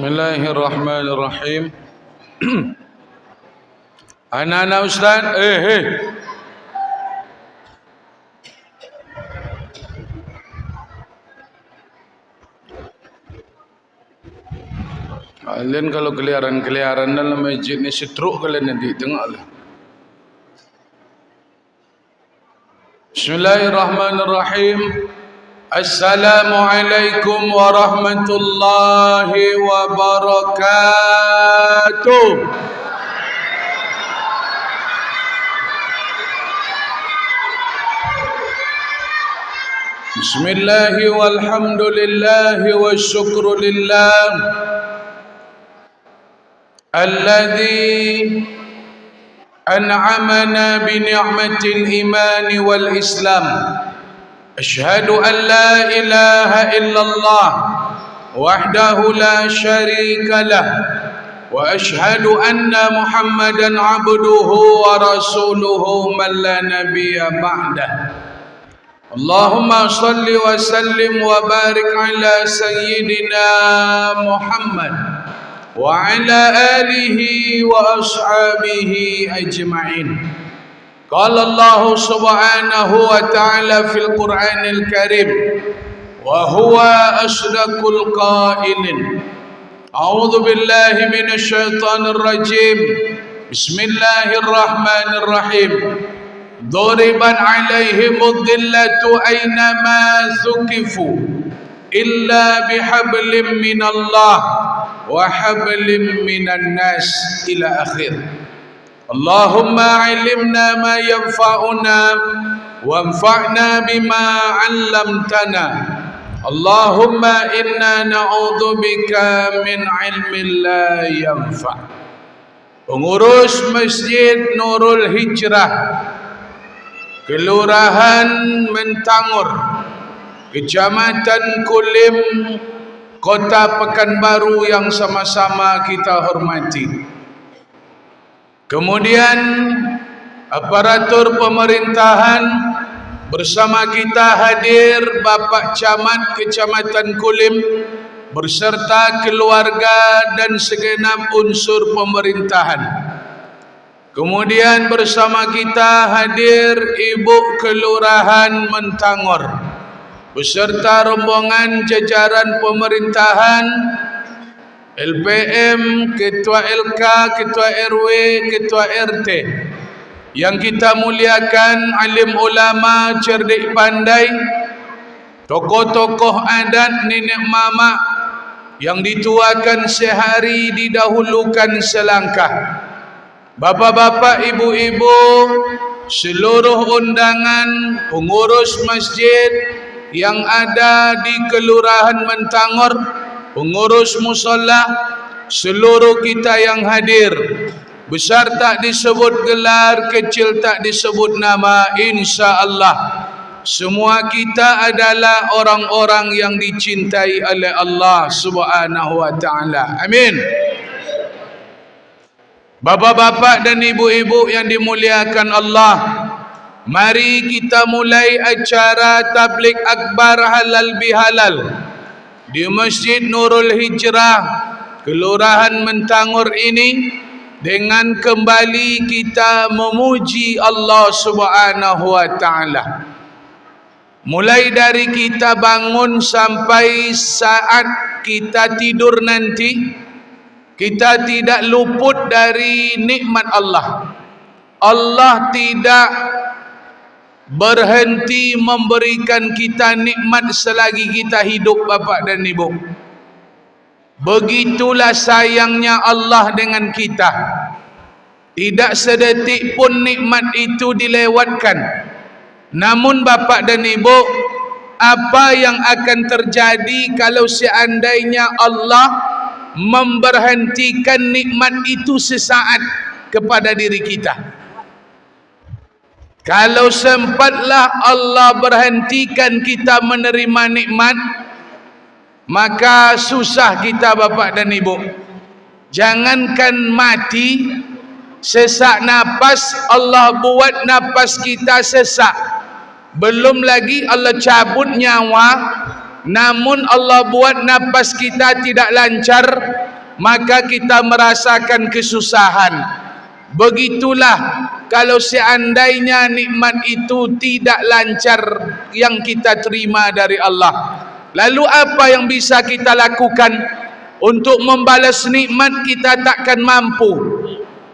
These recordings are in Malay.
Bismillahirrahmanirrahim. Anak-anak Ustaz, kalian kalau keliaran dalam masjid ni setruk kalian nanti tengoklah. Bismillahirrahmanirrahim. Assalamualaikum warahmatullahi wabarakatuh. Bismillahi walhamdulillahi wasyukru lillah alladhi an'amana bi ni'matil imani wal islam. Asyhadu an la ilaha illallah wahdahu la syarika lah wa asyhadu anna Muhammadan abduhu wa rasuluhu man la nabiyya ba'dah. Allahumma salli wa sallim wa barik ala sayyidina Muhammad wa ala alihi wa ashabihi ajma'in. Qala Allah subhanahu wa ta'ala fil Qur'anil Karim wa huwa asdaqul qailin. A'udzu billahi minasy syaithanir rajim. Bismillahirrahmanirrahim. Duriban 'alaihimud dhillatu aynama thuqifu illa bihablim minallah wa hablim minan nas ila akhir. Allahumma 'allimna ma yanfa'una wanfa'na bima 'allamtana. Allahumma inna na'udzubika min 'ilmin la yanfa'. Pengurus Masjid Nurul Hijrah Kelurahan Mentangor, Kecamatan Kulim, Kota Pekanbaru yang sama-sama kita hormati. Kemudian aparatur pemerintahan bersama kita hadir Bapak Camat Kecamatan Kulim berserta keluarga dan segenap unsur pemerintahan. Kemudian bersama kita hadir Ibu Kelurahan Mentangor beserta rombongan jajaran pemerintahan, LPM, Ketua LK, Ketua RW, Ketua RT. Yang kita muliakan alim ulama cerdik pandai, tokoh-tokoh adat, nenek mama yang dituakan sehari didahulukan selangkah. Bapak-bapak, ibu-ibu, seluruh undangan, pengurus masjid yang ada di Kelurahan Mentangor, pengurus musalla, seluruh kita yang hadir, besar tak disebut gelar, kecil tak disebut nama, insya-Allah semua kita adalah orang-orang yang dicintai oleh Allah Subhanahu wa taala. Amin. Bapak-bapak dan ibu-ibu yang dimuliakan Allah, mari kita mulai acara tabligh akbar halal bihalal di Masjid Nurul Hijrah Kelurahan Mentangor ini dengan kembali kita memuji Allah Subhanahu wa taala. Mulai dari kita bangun sampai saat kita tidur nanti, kita tidak luput dari nikmat Allah. Allah tidak berhenti memberikan kita nikmat selagi kita hidup, bapak dan ibu. Begitulah sayangnya Allah dengan kita. Tidak sedetik pun nikmat itu dilewatkan. Namun bapak dan ibu, apa yang akan terjadi kalau seandainya Allah memberhentikan nikmat itu sesaat kepada diri kita? Kalau sempatlah Allah berhentikan kita menerima nikmat, maka susah kita bapak dan ibu. Jangankan mati, sesak napas Allah buat napas kita sesak. Belum lagi Allah cabut nyawa, namun Allah buat napas kita tidak lancar, maka kita merasakan kesusahan. Begitulah kalau seandainya nikmat itu tidak lancar yang kita terima dari Allah. Lalu apa yang bisa kita lakukan? Untuk membalas nikmat kita takkan mampu.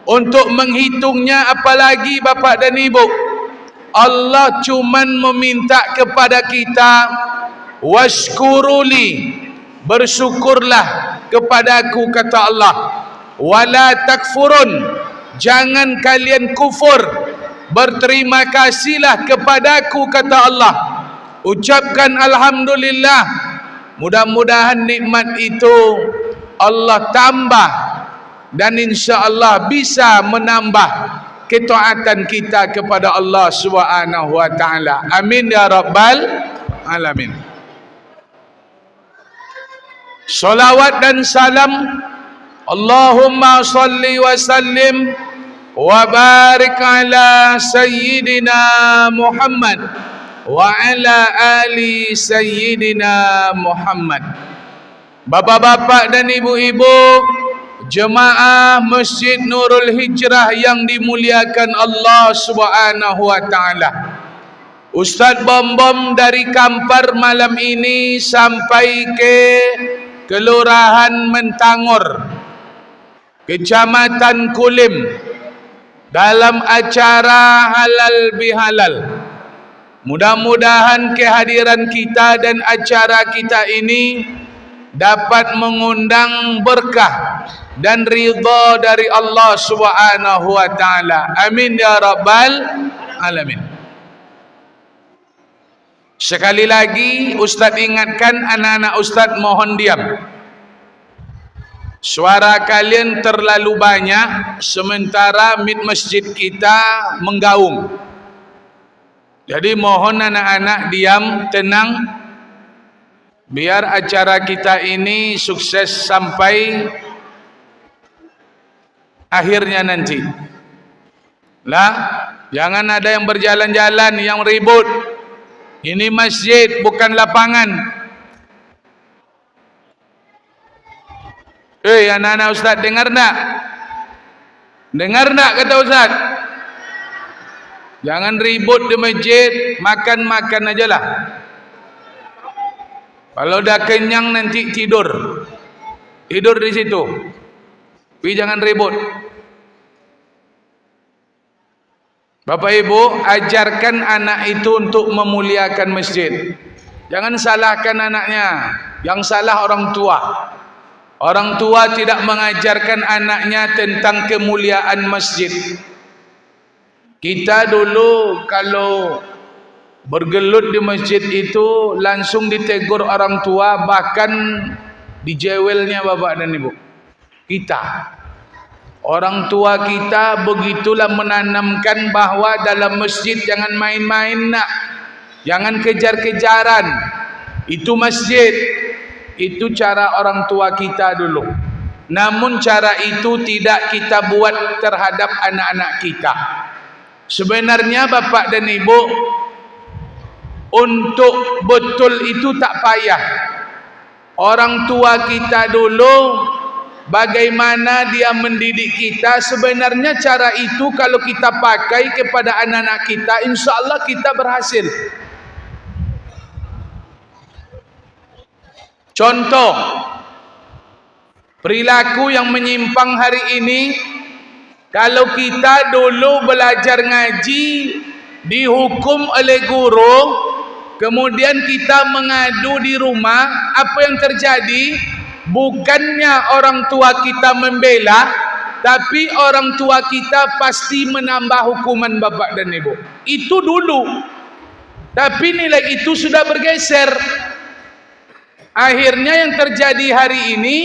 Untuk menghitungnya apalagi Bapak dan Ibu. Allah cuman meminta kepada kita, washkuruli, bersyukurlah kepadaku, kata Allah. Wala takfurun, jangan kalian kufur, berterima kasihlah kepadaku, kata Allah. Ucapkan alhamdulillah. Mudah-mudahan nikmat itu Allah tambah, dan insya-Allah bisa menambah ketaatan kita kepada Allah Subhanahu wa taala. Amin ya rabbal alamin. Salawat dan salam, Allahumma salli wa sallim wa barik ala sayyidina Muhammad wa ala ali sayyidina Muhammad. Bapak-bapak dan ibu-ibu, jemaah Masjid Nurul Hijrah yang dimuliakan Allah Subhanahu wa taala. Ustaz Bom dari Kampar malam ini sampai ke Kelurahan Mentangor, Kecamatan Kulim, dalam acara halal bihalal. Mudah-mudahan kehadiran kita dan acara kita ini dapat mengundang berkah dan ridha dari Allah Subhanahu wa taala. Amin ya rabbal alamin. Sekali lagi Ustaz ingatkan anak-anak Ustaz, mohon diam. Suara kalian terlalu banyak sementara masjid kita menggaung. Jadi mohon anak-anak diam, tenang, biar acara kita ini sukses sampai akhirnya nanti. Lah, jangan ada yang berjalan-jalan, yang ribut. Ini masjid, bukan lapangan. Anak-anak Ustaz, dengar tak? Dengar tak kata Ustaz? Jangan ribut di masjid, makan-makan aja lah. Kalau dah kenyang nanti tidur. Tidur di situ. Tapi jangan ribut. Bapak Ibu, ajarkan anak itu untuk memuliakan masjid. Jangan salahkan anaknya. Yang salah orang tua. Orang tua tidak mengajarkan anaknya tentang kemuliaan masjid. Kita dulu kalau bergelut di masjid itu langsung ditegur orang tua, bahkan dijewelnya Bapak dan Ibu. Kita, orang tua kita begitulah menanamkan bahwa dalam masjid jangan main-main nak, jangan kejar-kejaran. Itu masjid, itu cara orang tua kita dulu. Namun cara itu tidak kita buat terhadap anak-anak kita. Sebenarnya Bapak dan Ibu, untuk betul itu tak payah. Orang tua kita dulu bagaimana dia mendidik kita, sebenarnya cara itu kalau kita pakai kepada anak-anak kita, insya Allah kita berhasil. Contoh perilaku yang menyimpang hari ini, kalau kita dulu belajar ngaji dihukum oleh guru, kemudian kita mengadu di rumah, apa yang terjadi? Bukannya orang tua kita membela, tapi orang tua kita pasti menambah hukuman Bapak dan Ibu. Itu dulu. Tapi nilai itu sudah bergeser. Akhirnya yang terjadi hari ini,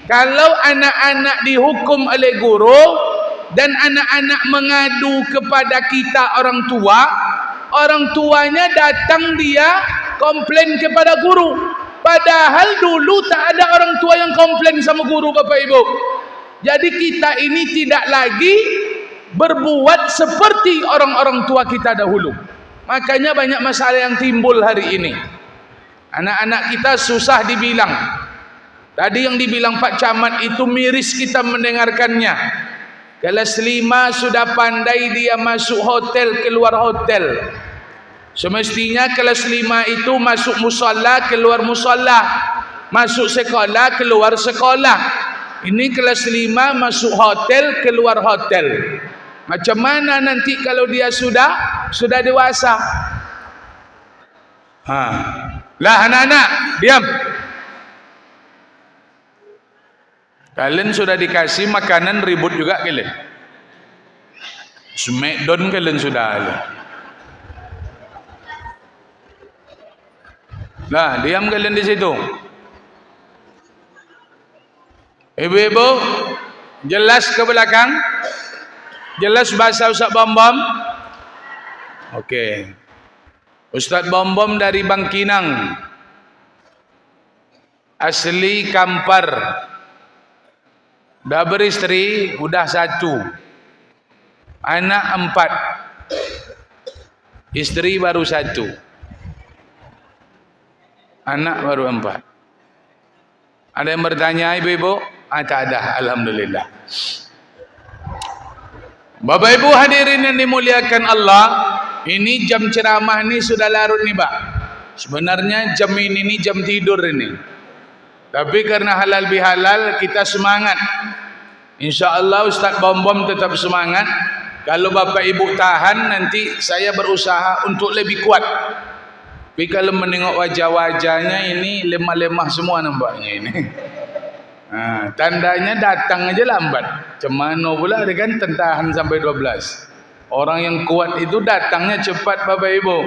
kalau anak-anak dihukum oleh guru dan anak-anak mengadu kepada kita orang tua, orang tuanya datang dia komplain kepada guru. Padahal dulu tak ada orang tua yang komplain sama guru Bapak Ibu. Jadi kita ini tidak lagi berbuat seperti orang-orang tua kita dahulu. Makanya banyak masalah yang timbul hari ini. Anak-anak kita susah dibilang. Tadi yang dibilang Pak Camat itu miris kita mendengarkannya. Kelas 5 sudah pandai dia masuk hotel, keluar hotel. Semestinya kelas 5 itu masuk musalla, keluar musalla. Masuk sekolah, keluar sekolah. Ini kelas 5 masuk hotel, keluar hotel. Macam mana nanti kalau dia sudah dewasa? Lah anak-anak, diam. Kalian sudah dikasih makanan ribut juga kalian. Smackdown kalian sudah ada. Nah, diam kalian di situ. Ibu-ibu, jelas ke belakang? Jelas bahasa Ustaz Bom-Bom? Okey. Ustaz Bom-Bom dari Bangkinang. Asli Kampar. Dah beristri, udah 1. Anak 4. Istri baru 1. Anak baru 4. Ada yang bertanya ibu-ibu? Tak ada, alhamdulillah. Bapak ibu hadirin yang dimuliakan Allah, ini jam ceramah ini sudah larut nih Pak. Sebenarnya jam ini jam tidur ini. Tapi karena halal bihalal kita semangat. InsyaAllah Ustaz Bom-Bom tetap semangat. Kalau Bapak Ibu tahan, nanti saya berusaha untuk lebih kuat. Tapi kalau menengok wajah-wajahnya ini lemah-lemah semua nampaknya ini. Tandanya datang aja lambat. Cemano pula dia kan tahan sampai 12. Orang yang kuat itu datangnya cepat Bapak Ibu.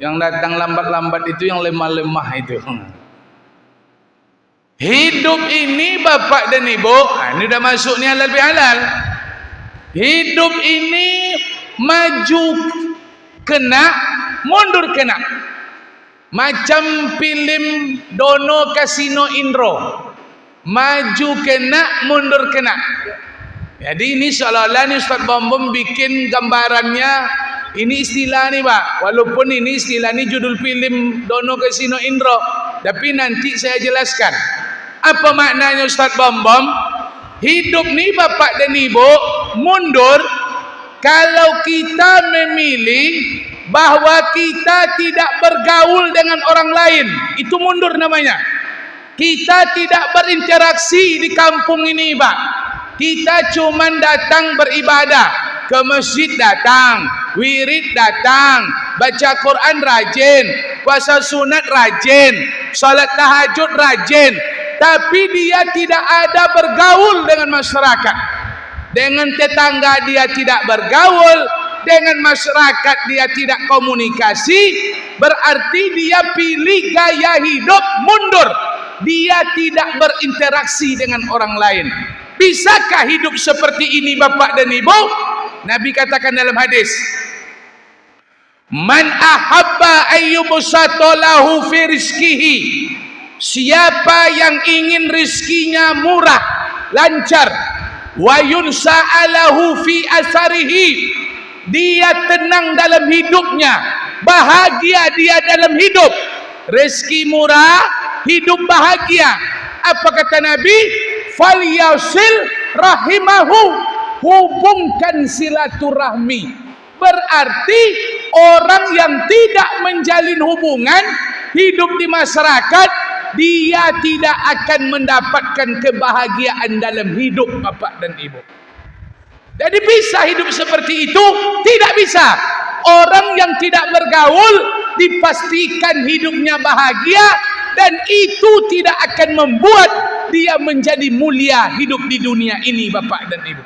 Yang datang lambat-lambat itu yang lemah-lemah itu. Hidup ini Bapak dan Ibu, ini udah masuk nih halal bihalal. Hidup ini maju kena, mundur kena. Macam film Dono Kasino Indro. Maju kena, mundur kena. Jadi ini seolah-olah nih Ustaz Bom-Bom bikin gambarannya. Ini istilah nih Pak. Walaupun ini istilah ini judul film Dono Kasino Indro, tapi nanti saya jelaskan. Apa maknanya Ustaz Bom-Bom? Hidup nih Bapak dan Ibu mundur kalau kita memilih bahwa kita tidak bergaul dengan orang lain. Itu mundur namanya. Kita tidak berinteraksi di kampung ini Pak. Kita cuma datang beribadah. Ke masjid datang, wirid datang, baca Quran rajin, puasa sunat rajin, salat tahajud rajin. Tapi dia tidak ada bergaul dengan masyarakat. Dengan tetangga dia tidak bergaul, dengan masyarakat dia tidak komunikasi. Berarti dia pilih gaya hidup mundur. Dia tidak berinteraksi dengan orang lain. Bisakah hidup seperti ini Bapak dan Ibu? Nabi katakan dalam hadis, Man ahabba ayyubsatalahu fi rizkihi. Siapa yang ingin rizkinya murah, lancar, wa yunsa'alahu fi asarihi, dia tenang dalam hidupnya, bahagia dia dalam hidup. Rezeki murah, hidup bahagia. Apa kata Nabi? Falyasil rahimahu, hubungkan silaturahmi. Berarti orang yang tidak menjalin hubungan hidup di masyarakat, dia tidak akan mendapatkan kebahagiaan dalam hidup Bapak dan Ibu. Jadi bisa hidup seperti itu? Tidak bisa. Orang yang tidak bergaul dipastikan hidupnya bahagia, dan itu tidak akan membuat dia menjadi mulia hidup di dunia ini Bapak dan Ibu.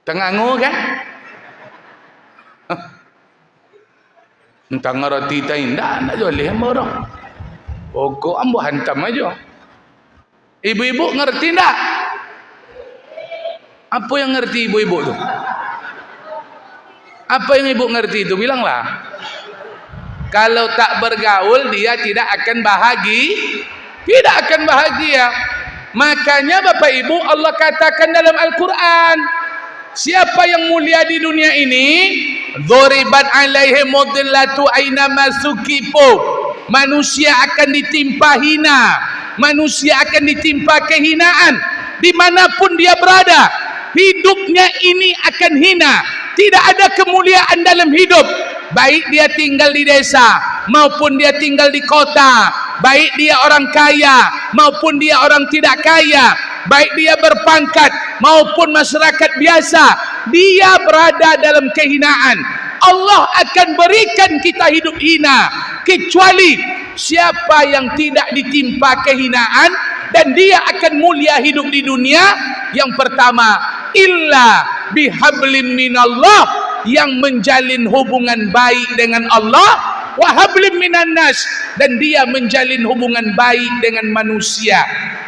Tengangu kan? Entah ngerti tak indah, nak joleh sama orang. Pokok ambo hantam aja. Ibu-ibu ngerti tak? Apa yang ngerti ibu-ibu tu? Apa yang ibu ngerti itu? Bilanglah. Kalau tak bergaul dia tidak akan bahagia. Tidak akan bahagia. Makanya Bapak Ibu Allah katakan dalam Al-Quran, siapa yang mulia di dunia ini, dzuribat alaihim mudillatu aina masukifu, manusia akan ditimpa hina, manusia akan ditimpa kehinaan dimanapun dia berada. Hidupnya ini akan hina, tidak ada kemuliaan dalam hidup, baik dia tinggal di desa maupun dia tinggal di kota, baik dia orang kaya maupun dia orang tidak kaya, baik dia berpangkat maupun masyarakat biasa, dia berada dalam kehinaan. Allah akan berikan kita hidup hina, kecuali siapa yang tidak ditimpa kehinaan dan dia akan mulia hidup di dunia. Yang pertama, illa bihablim minallah, yang menjalin hubungan baik dengan Allah, wa hablim minan nas, dan dia menjalin hubungan baik dengan manusia.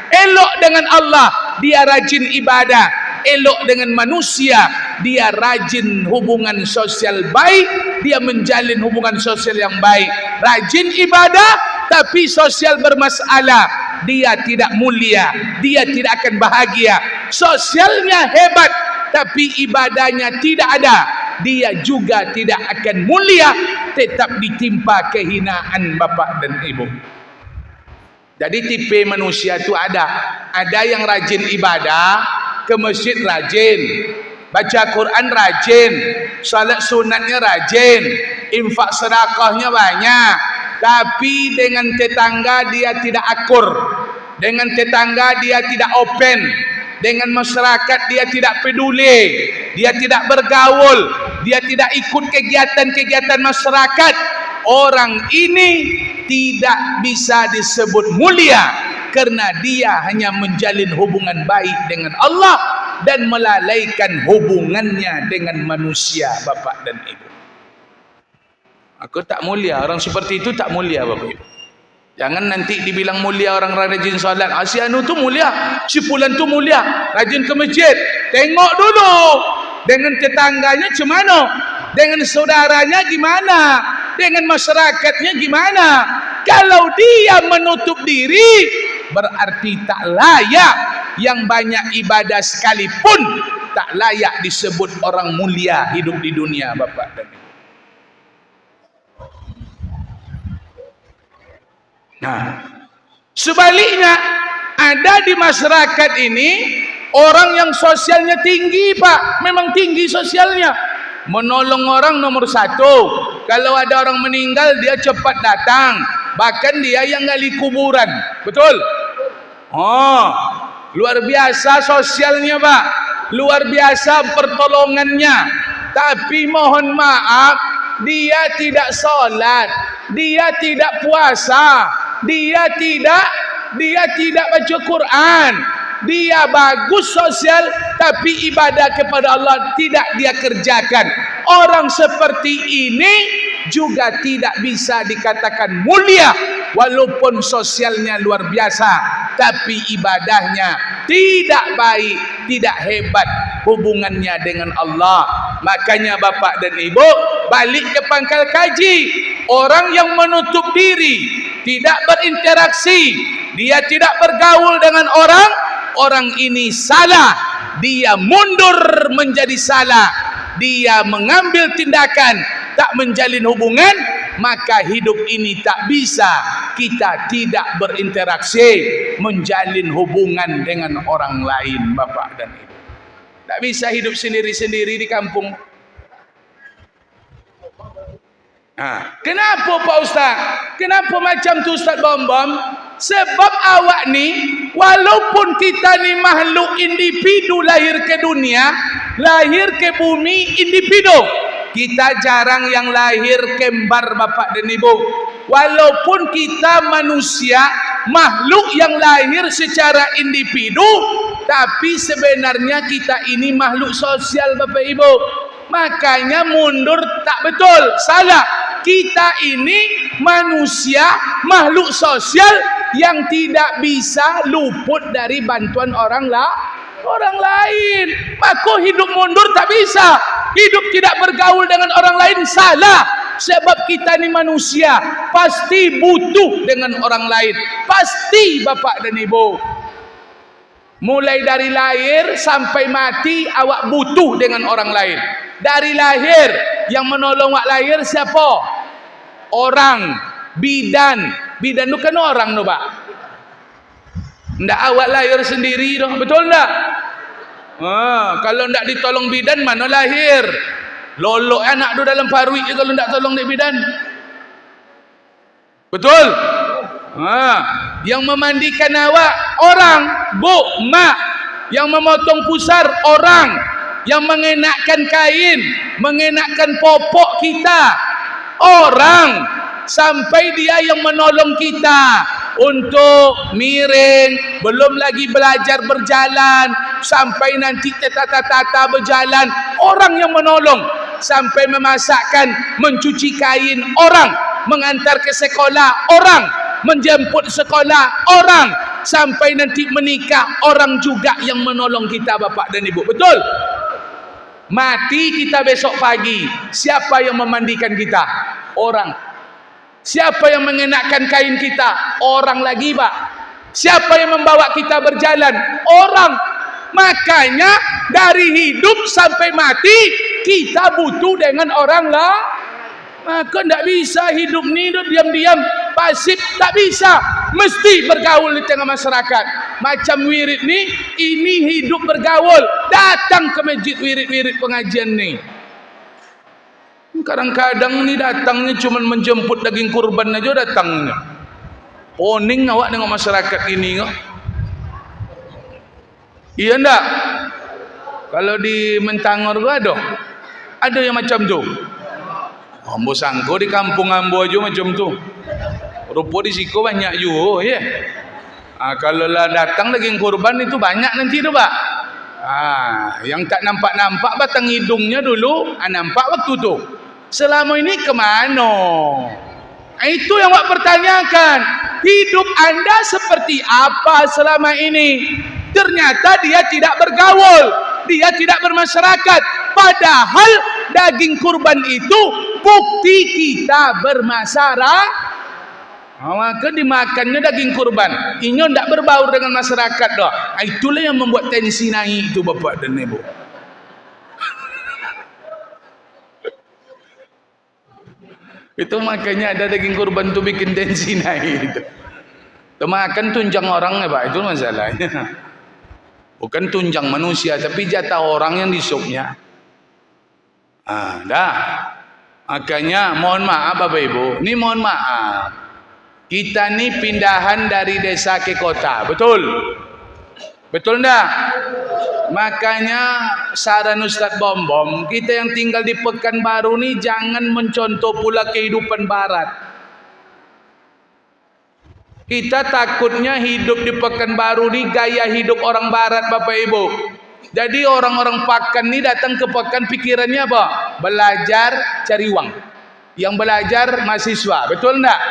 Elok dengan Allah, dia rajin ibadah. Elok dengan manusia, dia rajin hubungan sosial baik, dia menjalin hubungan sosial yang baik. Rajin ibadah tapi sosial bermasalah, dia tidak mulia, dia tidak akan bahagia. Sosialnya hebat tapi ibadahnya tidak ada, dia juga tidak akan mulia, tetap ditimpa kehinaan bapak dan ibu. Jadi tipe manusia itu ada yang rajin ibadah, ke masjid rajin, baca Quran rajin, salat sunatnya rajin, infak sedekahnya banyak, tapi dengan tetangga dia tidak akur, dengan tetangga dia tidak open, dengan masyarakat dia tidak peduli, dia tidak bergaul, dia tidak ikut kegiatan-kegiatan masyarakat. Orang ini tidak bisa disebut mulia, karena dia hanya menjalin hubungan baik dengan Allah dan melalaikan hubungannya dengan manusia, bapak dan ibu. Aku tak mulia, orang seperti itu tak mulia bapak ibu. Jangan nanti dibilang mulia orang rajin salat. Si anu tu mulia, si fulan tu mulia, rajin ke masjid. Tengok dulu dengan tetangganya cemana, dengan saudaranya gimana, dengan masyarakatnya gimana. Kalau dia menutup diri, berarti tak layak. Yang banyak ibadah sekalipun tak layak disebut orang mulia hidup di dunia, bapak dan ibu. Nah, sebaliknya ada di masyarakat ini orang yang sosialnya tinggi, pak, memang tinggi sosialnya, menolong orang nomor satu. Kalau ada orang meninggal dia cepat datang, bahkan dia yang gali kuburan, betul? Oh, luar biasa sosialnya, pak, luar biasa pertolongannya. Tapi mohon maaf, dia tidak sholat, dia tidak puasa, dia tidak baca Quran, dia bagus sosial tapi ibadah kepada Allah tidak dia kerjakan. Orang seperti ini juga tidak bisa dikatakan mulia, walaupun sosialnya luar biasa tapi ibadahnya tidak baik, tidak hebat hubungannya dengan Allah. Makanya bapak dan ibu, balik ke pangkal kaji. Orang yang menutup diri, tidak berinteraksi, dia tidak bergaul dengan orang, orang ini salah. Dia mundur menjadi salah, dia mengambil tindakan tak menjalin hubungan, maka hidup ini tak bisa. Kita tidak berinteraksi, menjalin hubungan dengan orang lain, bapak dan ibu. Tak bisa hidup sendiri-sendiri di kampung. Kenapa Pak Ustaz? Kenapa macam tu Ustaz Bom-Bom? Sebab awak ni, walaupun kita ni makhluk individu lahir ke dunia, lahir ke bumi individu, kita jarang yang lahir kembar bapak dan ibu. Walaupun kita manusia, makhluk yang lahir secara individu, tapi sebenarnya kita ini makhluk sosial bapak ibu. Makanya mundur tak betul, salah. Kita ini manusia, makhluk sosial yang tidak bisa luput dari bantuan orang lain. Maka hidup mundur tak bisa, hidup tidak bergaul dengan orang lain salah. Sebab kita ni manusia, pasti butuh dengan orang lain, pasti bapak dan ibu. Mulai dari lahir sampai mati awak butuh dengan orang lain. Dari lahir yang menolong awak lahir siapa? Orang. Bidan. Bidan itu kan orang tu Pak. Ndak awak lahir sendiri tu. Betul tak? Kalau ndak ditolong bidan mana lahir? Lolok anak tu dalam parui je kalau ndak tolong dia bidan. Betul? Yang memandikan awak orang, bu, mak. Yang memotong pusar orang. Yang mengenakkan kain, mengenakkan popok kita orang. Sampai dia yang menolong kita untuk miring, belum lagi belajar berjalan, sampai nanti tata-tata berjalan, orang yang menolong. Sampai memasakkan, mencuci kain, orang. Mengantar ke sekolah, orang. Menjemput sekolah, orang. Sampai nanti menikah, orang juga yang menolong kita Bapak dan Ibu. Betul? Mati kita besok pagi, siapa yang memandikan kita? Orang. Siapa yang mengenakan kain kita? Orang lagi Pak. Siapa yang membawa kita berjalan? Orang. Makanya dari hidup sampai mati kita butuh dengan orang lah. Maka tidak bisa hidup ni diam-diam pasif, tak bisa. Mesti bergaul di tengah masyarakat. Macam wirid ni, ini hidup bergaul. Datang ke masjid wirid-wirid pengajian ni. Kadang-kadang ni datangnya cuma menjemput daging kurban aja datangnya. Poning awak dengan masyarakat ini kok. Iya ndak? Kalau di Mentangor gua ada yang macam tu. Ambo sangko di kampung ambo aja macam tu. Rupa di siko banyak juga ya. Kalau lah datang daging kurban itu banyak nanti tu Pak. Yang tak nampak-nampak batang hidungnya dulu, nampak waktu tu. Selama ini kemana? Itu yang awak pertanyakan. Hidup anda seperti apa selama ini? Ternyata dia tidak bergaul, dia tidak bermasyarakat. Padahal daging kurban itu bukti kita bermasyarakat. Maka dimakannya daging kurban. Ini tidak berbaur dengan masyarakat dah. Itulah yang membuat tensi naik itu Bapak dan Ibu. Itu makanya ada daging kurban tu bikin tensi naik itu. Makan tunjang orang ya Pak, itu masalahnya. Bukan tunjang manusia, tapi jatah orang yang disupnya. Dah. Makanya mohon maaf Bapak Ibu, ini mohon maaf. Kita ni pindahan dari desa ke kota, betul? Betul enggak? Makanya saran Ustaz Bom, kita yang tinggal di Pekanbaru ni jangan mencontoh pula kehidupan barat. Kita takutnya hidup di Pekanbaru ni gaya hidup orang barat Bapak Ibu. Jadi orang-orang Pakan ni datang ke Pekan pikirannya apa? Belajar cari uang. Yang belajar mahasiswa, betul enggak?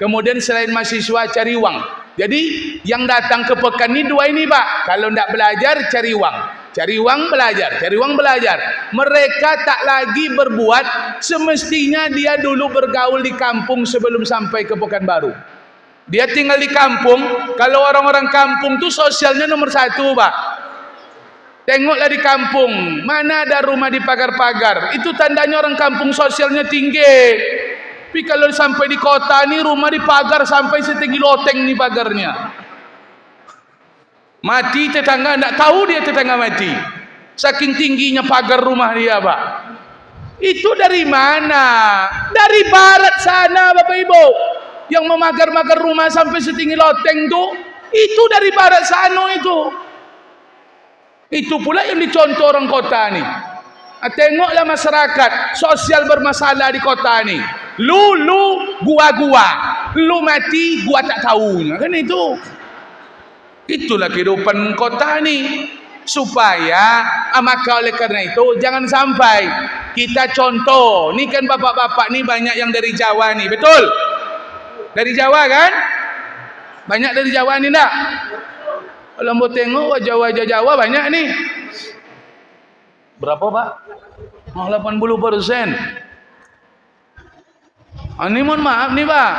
Kemudian selain mahasiswa cari uang. Jadi yang datang ke Pekan ni dua ini Pak. Kalau enggak belajar cari uang. Cari uang belajar, cari uang belajar. Mereka tak lagi berbuat semestinya dia dulu bergaul di kampung sebelum sampai ke Pekanbaru. Dia tinggal di kampung. Kalau orang-orang kampung tu sosialnya nomor satu Pak. Tengoklah di kampung, mana ada rumah di pagar-pagar. Itu tandanya orang kampung sosialnya tinggi. Tapi kalau sampai di kota ni rumah di pagar sampai setinggi loteng ni pagarnya. Mati tetangga tidak tahu dia tetangga mati. Saking tingginya pagar rumah dia Pak. Itu dari mana? Dari barat sana Bapak Ibu. Yang memagar-magar rumah sampai setinggi loteng tu, itu dari barat sana itu. Itu pula yang dicontoh orang kota ni. Tengoklah masyarakat sosial bermasalah di kota ni. Lu gua. Lu mati gua tak tahu. Kan itu. Itulah kehidupan kota ni. Supaya maka oleh karena itu jangan sampai kita contoh. Ni kan bapak-bapak ni banyak yang dari Jawa ni, betul? Dari Jawa kan? Banyak dari Jawa ni tak? Kalau mau tengok wajah-wajah Jawa banyak ni. Berapa Pak? 80%. Ini mohon maaf nih Pak.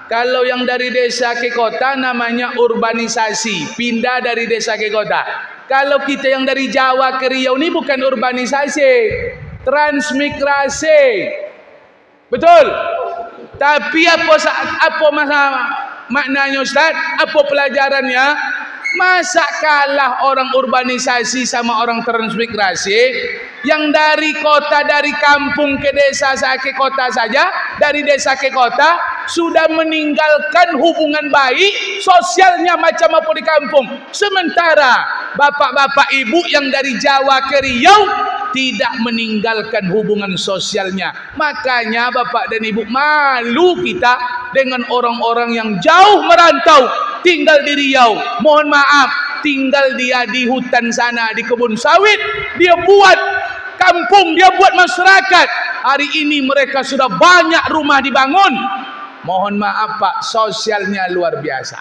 Kalau yang dari desa ke kota namanya urbanisasi. Pindah dari desa ke kota. Kalau kita yang dari Jawa ke Riau ini bukan urbanisasi. Transmigrasi. Betul? Tapi apa maknanya Ustaz? Apa pelajarannya? Masa kalah orang urbanisasi sama orang transmigrasi yang dari kota, dari kampung ke desa, ke kota saja, dari desa ke kota sudah meninggalkan hubungan baik sosialnya macam apa di kampung. Sementara bapak-bapak ibu yang dari Jawa ke Riau tidak meninggalkan hubungan sosialnya. Makanya bapak dan ibu, malu kita dengan orang-orang yang jauh merantau tinggal di Riau. Mohon maaf, tinggal dia di hutan sana, di kebun sawit, dia buat kampung, dia buat masyarakat. Hari ini mereka sudah banyak rumah dibangun. Mohon maaf Pak, sosialnya luar biasa.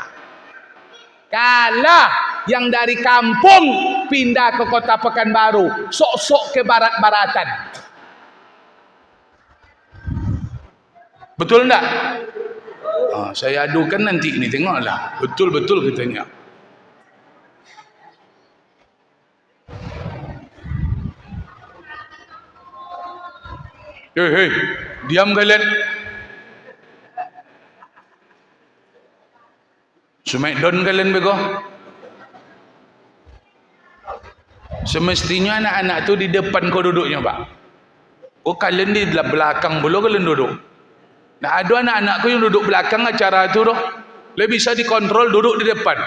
Kalah yang dari kampung pindah ke kota Pekanbaru, sok-sok ke barat-baratan. Betul enggak? Saya adukan nanti ini, tengoklah. Betul-betul katanya. Hei, diam kalian. Smackdown kalian bego. Semestinya anak-anak tu di depan kau duduknya, Pak. Oh, kalian di belakang belum kalian duduk. Nah, ada anak-anakku yang duduk belakang acara tu doh. Lebih bisa dikontrol duduk di depan.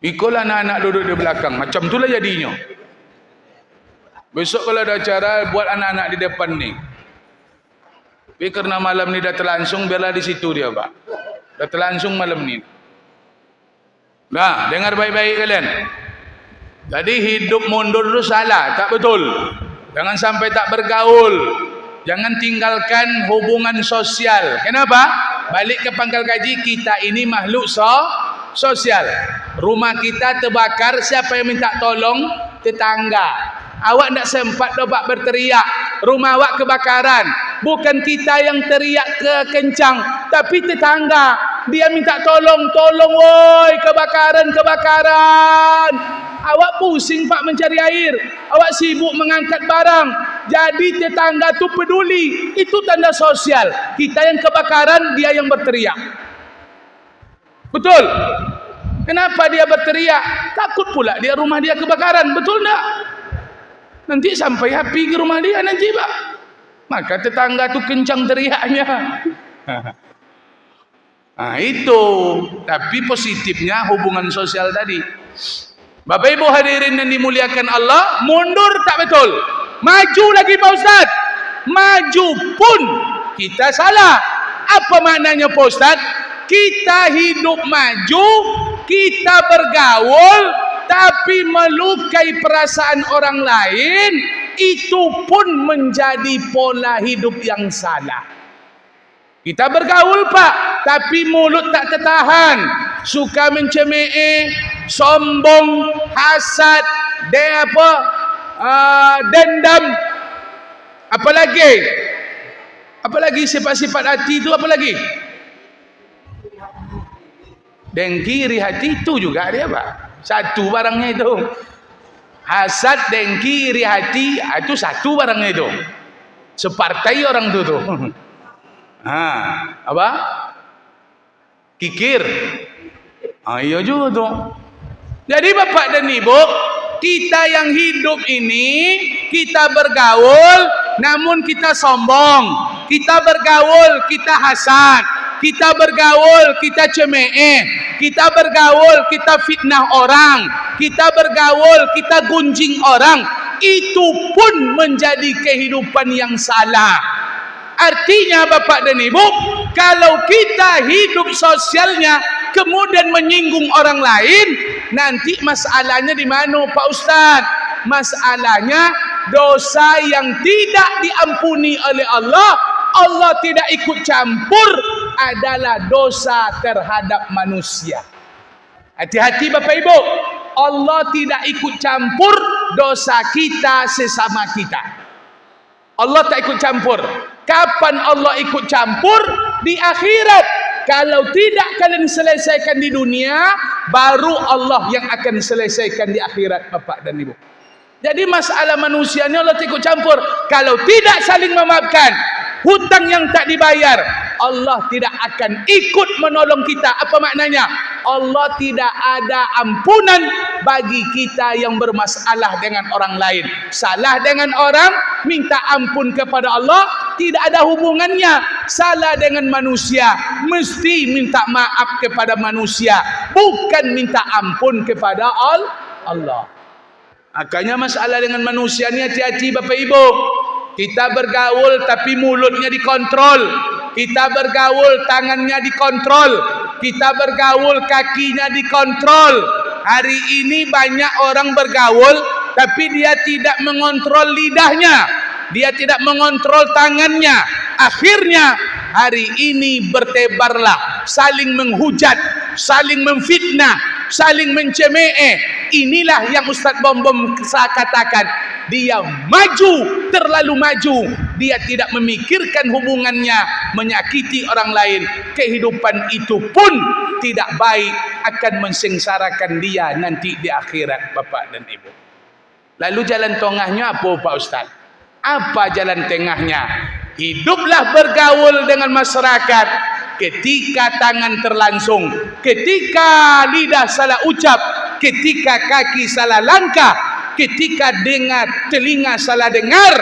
Ikulah anak-anak duduk di belakang. Macam itulah jadinya. Besok kalau ada acara buat anak-anak di depan ni. Tapi karena malam ni dah terlangsung, biarlah di situ dia, Pak. Dah terlangsung malam ni. Nah, dengar baik-baik kalian. Jadi hidup mundur itu salah, tak betul. Jangan sampai tak bergaul. Jangan tinggalkan hubungan sosial. Kenapa? Balik ke pangkal gaji, kita ini makhluk sosial. Rumah kita terbakar, siapa yang minta tolong? Tetangga. Awak tak sempat dapat berteriak, rumah awak kebakaran. Bukan kita yang teriak kencang, tapi tetangga. Dia minta tolong, woi, kebakaran. Awak pusing Pak mencari air, awak sibuk mengangkat barang. Jadi tetangga tu peduli. Itu tanda sosial. Kita yang kebakaran, dia yang berteriak. Betul? Kenapa dia berteriak? Takut pula dia rumah dia kebakaran. Betul tak? Nanti sampai api ke rumah dia nanti, Pak. Maka tetangga tu kencang teriaknya. Nah, itu. Tapi positifnya hubungan sosial tadi. Bapak Ibu hadirin yang dimuliakan Allah, mundur tak betul. Maju lagi Pak Ustaz. Maju pun kita salah. Apa maknanya Pak Ustaz? Kita hidup maju, kita bergaul, tapi melukai perasaan orang lain, itu pun menjadi pola hidup yang salah. Kita bergaul Pak, tapi mulut tak tertahan, suka mencemooh, sombong, hasad, dendam, apalagi sifat-sifat hati itu, apalagi dengki, iri hati, itu juga dia Pak. Satu barangnya itu. Hasad, dengki, iri hati, itu satu barangnya itu. Separtai orang itu tuh. Apa? Kikir. Iya juga tuh. Jadi Bapak dan Ibu, kita yang hidup ini, kita bergaul, namun kita sombong. Kita bergaul, kita hasad. Kita bergaul, kita cemooh. Kita bergaul, kita fitnah orang. Kita bergaul, kita gunjing orang. Itu pun menjadi kehidupan yang salah. Artinya Bapak dan Ibu, kalau kita hidup sosialnya kemudian menyinggung orang lain, nanti masalahnya di mana Pak Ustaz? Masalahnya dosa yang tidak diampuni oleh Allah, Allah tidak ikut campur, adalah dosa terhadap manusia. Hati-hati Bapak Ibu, Allah tidak ikut campur dosa kita sesama kita. Allah tak ikut campur. Kapan Allah ikut campur? Di akhirat. Kalau tidak kalian selesaikan di dunia, baru Allah yang akan selesaikan di akhirat Bapak dan Ibu. Jadi masalah manusia ini Allah tak ikut campur. Kalau tidak saling memaafkan, hutang yang tak dibayar, Allah tidak akan ikut menolong kita. Apa maknanya? Allah tidak ada ampunan bagi kita yang bermasalah dengan orang lain. Salah dengan orang, minta ampun kepada Allah, tidak ada hubungannya. Salah dengan manusia, mesti minta maaf kepada manusia, bukan minta ampun kepada Allah. Makanya masalah dengan manusia ni hati-hati Bapak Ibu. Kita bergaul tapi mulutnya dikontrol. Kita bergaul tangannya dikontrol. Kita bergaul kakinya dikontrol. Hari ini banyak orang bergaul tapi dia tidak mengontrol lidahnya. Dia tidak mengontrol tangannya. Akhirnya hari ini bertebarlah saling menghujat, saling memfitnah, saling mencemooh. Inilah yang Ustaz Bom saya katakan, dia maju, terlalu maju. Dia tidak memikirkan hubungannya, menyakiti orang lain. Kehidupan itu pun tidak baik, akan mensengsarakan dia nanti di akhirat Bapak dan Ibu. Lalu jalan tengahnya apa Pak Ustaz? Apa jalan tengahnya? Hiduplah bergaul dengan masyarakat ketika tangan terlangsung, ketika lidah salah ucap, ketika kaki salah langkah, ketika telinga salah dengar,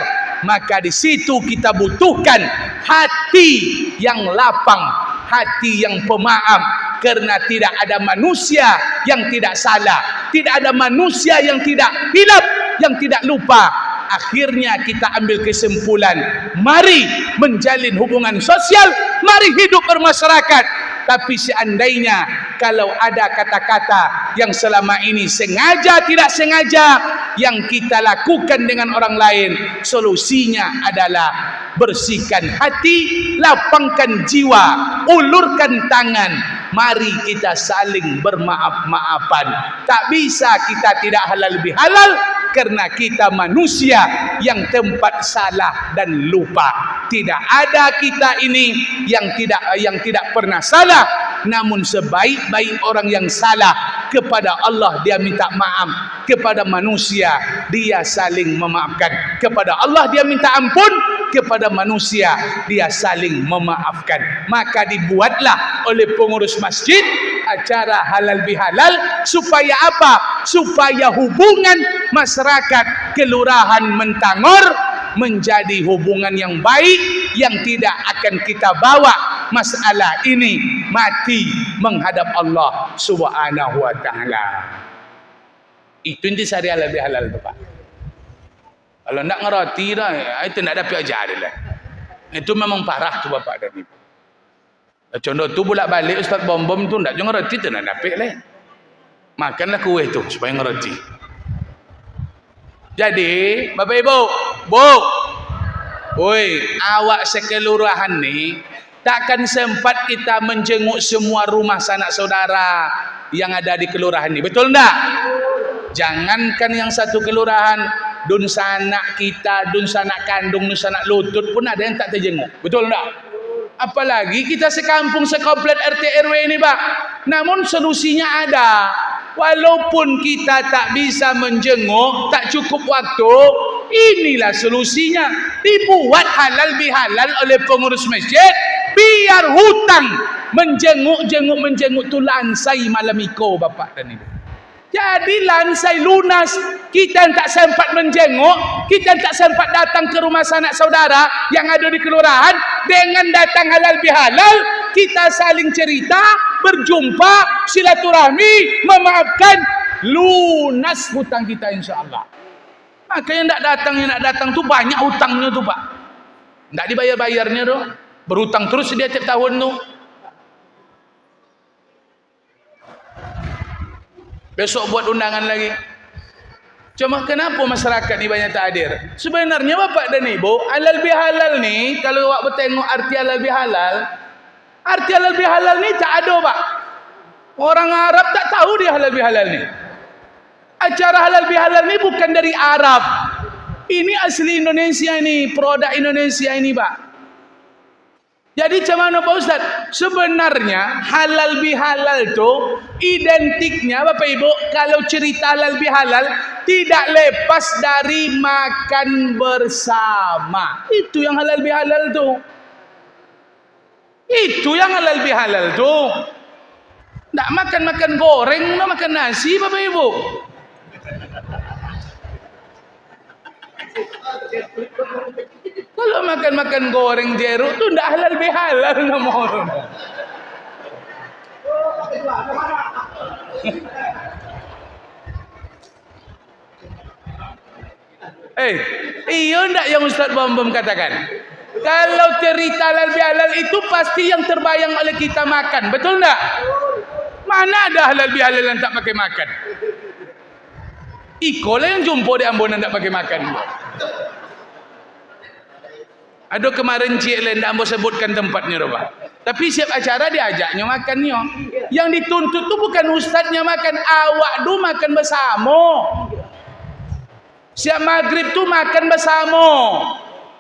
maka di situ kita butuhkan hati yang lapang, hati yang pemaaf. Karena tidak ada manusia yang tidak salah, tidak ada manusia yang tidak hilaf, yang tidak lupa. Akhirnya kita ambil kesimpulan, mari menjalin hubungan sosial, mari hidup bermasyarakat. Tapi seandainya kalau ada kata-kata yang selama ini sengaja tidak sengaja yang kita lakukan dengan orang lain, solusinya adalah bersihkan hati, lapangkan jiwa, ulurkan tangan, mari kita saling bermaaf-maafan. Tak bisa kita tidak halal bihalal karena kita manusia yang tempat salah dan lupa. Tidak ada kita ini yang tidak pernah salah, namun sebaik-baik orang yang salah kepada Allah dia minta maaf, kepada manusia dia saling memaafkan, kepada Allah dia minta ampun, kepada manusia dia saling memaafkan. Maka dibuatlah oleh pengurus masjid acara halal bihalal supaya apa? Supaya hubungan masyarakat kelurahan Mentangor menjadi hubungan yang baik, yang tidak akan kita bawa masalah ini mati menghadap Allah Subhanahu wa taala. Itu inti syariah halal bihalal Bapak. Kalau nak ngerti dah, itu nak dapat ajar dia lah. Itu memang parah tu Bapak dan Ibu. Contoh tu bolak-balik Ustaz Bom tu tak ngerti tu nak dapat lah. Makanlah kuih tu supaya ngerti. Jadi Bapak Ibu, awak sekelurahan ni takkan sempat kita menjenguk semua rumah sanak saudara yang ada di kelurahan ni. Betul tak? Jangankan yang satu kelurahan, dun sanak kita, dun sanak kandung, dun sanak lutut pun ada yang tak terjenguk. Betul tak? Apalagi kita sekampung, sekomplek RT RW ini Pak. Namun solusinya ada. Walaupun kita tak bisa menjenguk, tak cukup waktu, inilah solusinya. Dibuat halal bihalal oleh pengurus masjid, biar hutang menjenguk tu lansai malam iko Bapak dan Ibu. Jadi lansai lunas. Kita tak sempat menjenguk, kita tak sempat datang ke rumah sanak saudara yang ada di kelurahan. Dengan datang halal bihalal, kita saling cerita, berjumpa, silaturahmi, memaafkan, lunas hutang kita insya-Allah. Maka yang nak datang tu banyak hutangnya tu Pak. Tak dibayar-bayarnya tu. Berhutang terus dia tiap tahun tu. Besok buat undangan lagi. Cuma kenapa masyarakat ni banyak tak hadir? Sebenarnya Bapak dan Ibu, halal bihalal ni, kalau awak bertengok arti halal bihalal ni tak ada Pak. Orang Arab tak tahu dia halal bihalal ni. Acara halal bihalal ni bukan dari Arab. Ini asli Indonesia ini, produk Indonesia ini Pak. Jadi macam mana Pak Ustaz? Sebenarnya halal bihalal tu identiknya Bapak Ibu, kalau cerita halal bihalal tidak lepas dari makan bersama. Itu yang halal bihalal tu. Itu yang halal bihalal tuh. Nggak makan goreng, nggak makan nasi, Bapak Ibu. Kalau makan goreng jeruk tuh nggak halal bihalal ngomong. Iya ndak yang Ustaz Bom katakan? Kalau cerita halal bihalal itu pasti yang terbayang oleh kita makan, betul ndak? Mana ada halal bihalal yang tak pakai makan? Iko lah yang jumpa di Ambon tak pakai makan. Ada kemarin cik lain tak mau sebutkan tempatnya Pak. Tapi siap acara diajaknya makannya. Yang dituntut tu bukan ustaznya makan, awak tu makan bersama. Siap maghrib tu makan bersama.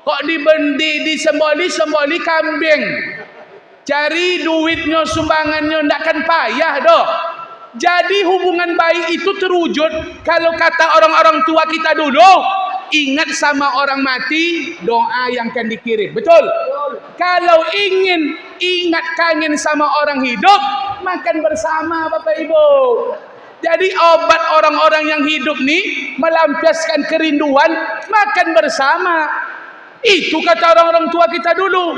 Kok disemboli kambing. Cari duitnya sumbangannya ndakkan payah doh. Jadi hubungan baik itu terwujud kalau kata orang-orang tua kita dulu, ingat sama orang mati, doa yang akan dikirim. Betul? Kalau ingin ingat kangen sama orang hidup, makan bersama Bapak Ibu. Jadi obat orang-orang yang hidup nih melampiaskan kerinduan, makan bersama. Itu kata orang-orang tua kita dulu.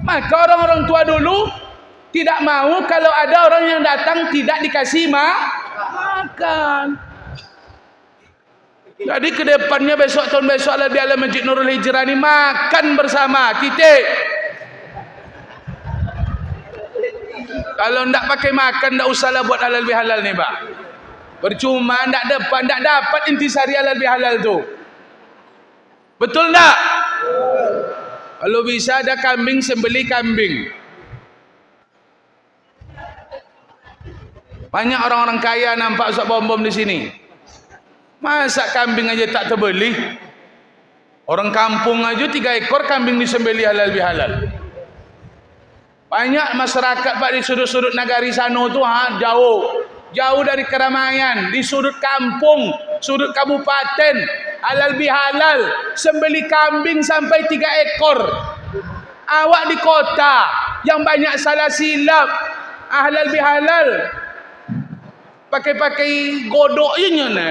Maka orang-orang tua dulu tidak mau kalau ada orang yang datang tidak dikasih makan. Jadi ke depannya tahun besok lebih ala Masjid Nurul Hijrah ni makan bersama, titik. Kalau ndak pakai makan ndak usahlah buat halal bihalal ni, Pak. Percuma ndak dapat intisari halal bihalal tu. Betul ndak? Kalau bisa ada kambing, sembeli kambing. Banyak orang-orang kaya nampak Ustaz Bom di sini. Masa kambing aja tak terbeli? Orang kampung aja 3 ekor kambing disembeli halal bihalal. Banyak masyarakat Pak di sudut-sudut nagari sana tu jauh dari keramaian, di sudut kampung, sudut kabupaten, halal bihalal, sembeli kambing sampai 3 ekor. Awak di kota yang banyak salah silap, halal bihalal, pakai godok je nya ni.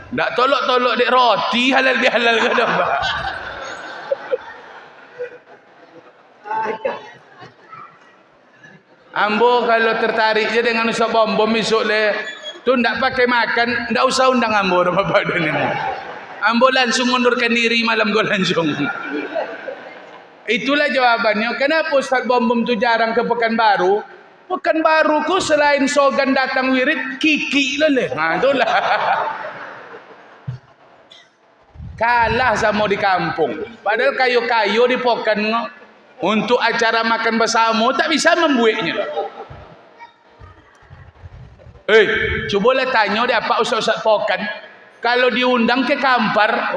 Ndak tolok-tolok dek roti halal bihalal ke dah, Pak? Ambo kalau tertarik je dengan Ustaz Bom esok le tu ndak pakai makan, ndak usah undang ambo dah Bapak dan ini. Ambo langsung mundurkan diri malam go langsung. Itulah jawabannya. Kenapa Ustaz Bom tu jarang ke Pekanbaru? Pekanbaru ku selain sogan datang wirid, kiki leleh. Itulah. Kalah sama di kampung. Padahal kayu-kayu di Pokan untuk acara makan bersama tak bisa membuatnya. Cobalah tanya dia apa Ustaz Pokan. Kalau diundang ke Kampar,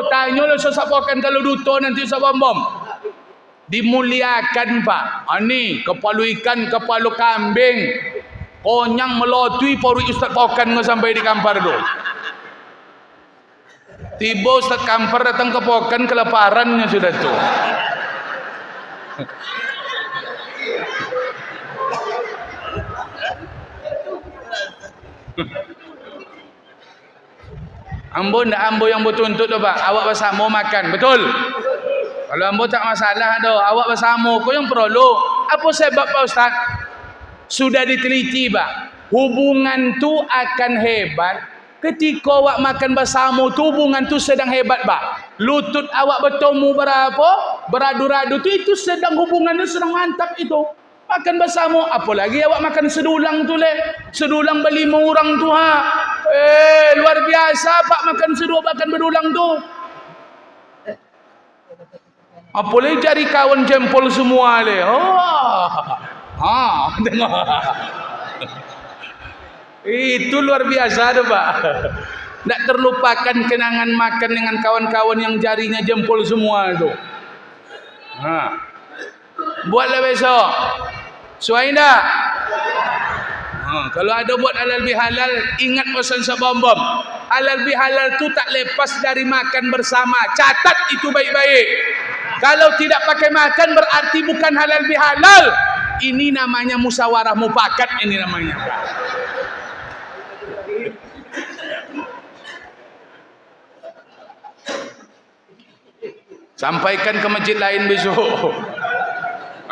tanya lah Ustaz Pokan kalau duto nanti Ustaz Bom. Dimuliakan Pak. Ni kepala ikan, kepala kambing, konyang melotui porui Ustaz Pokan sampai di Kampar tu. Tiba Ustaz Kampar datang ke Pokan, kelaparannya sudah tu. Ambo ndak ambo yang bertuntut tu Pak. Awak bersama makan, betul? Kalau ambo tak masalah dah, awak bersama kau yang perlu. Apa sebab Pak Ustaz? Sudah diteliti Pak. Hubungan tu akan hebat ketika awak makan bersama tu, hubungan tu sedang hebat Pak. Lutut awak bertemu berapa? Beradu-radu tu, itu sedang hubungan tu sedang mantap itu. Makan bersama, apalagi awak makan sedulang tu le. Sedulang ber-5 orang tu luar biasa Pak makan makan berulang tu. Apalagi cari kawan jempol semua le. Tengok. Itu luar biasa tu Pak. Tak terlupakan kenangan makan dengan kawan-kawan yang jarinya jempol semua tu. Buatlah besok. Suai tak? Kalau ada buat halal bihalal, ingat pesan sebom-bom. Halal bihalal tu tak lepas dari makan bersama. Catat itu baik-baik. Kalau tidak pakai makan berarti bukan halal bihalal. Ini namanya musyawarah mufakat, ini namanya. Sampaikan ke masjid lain besok.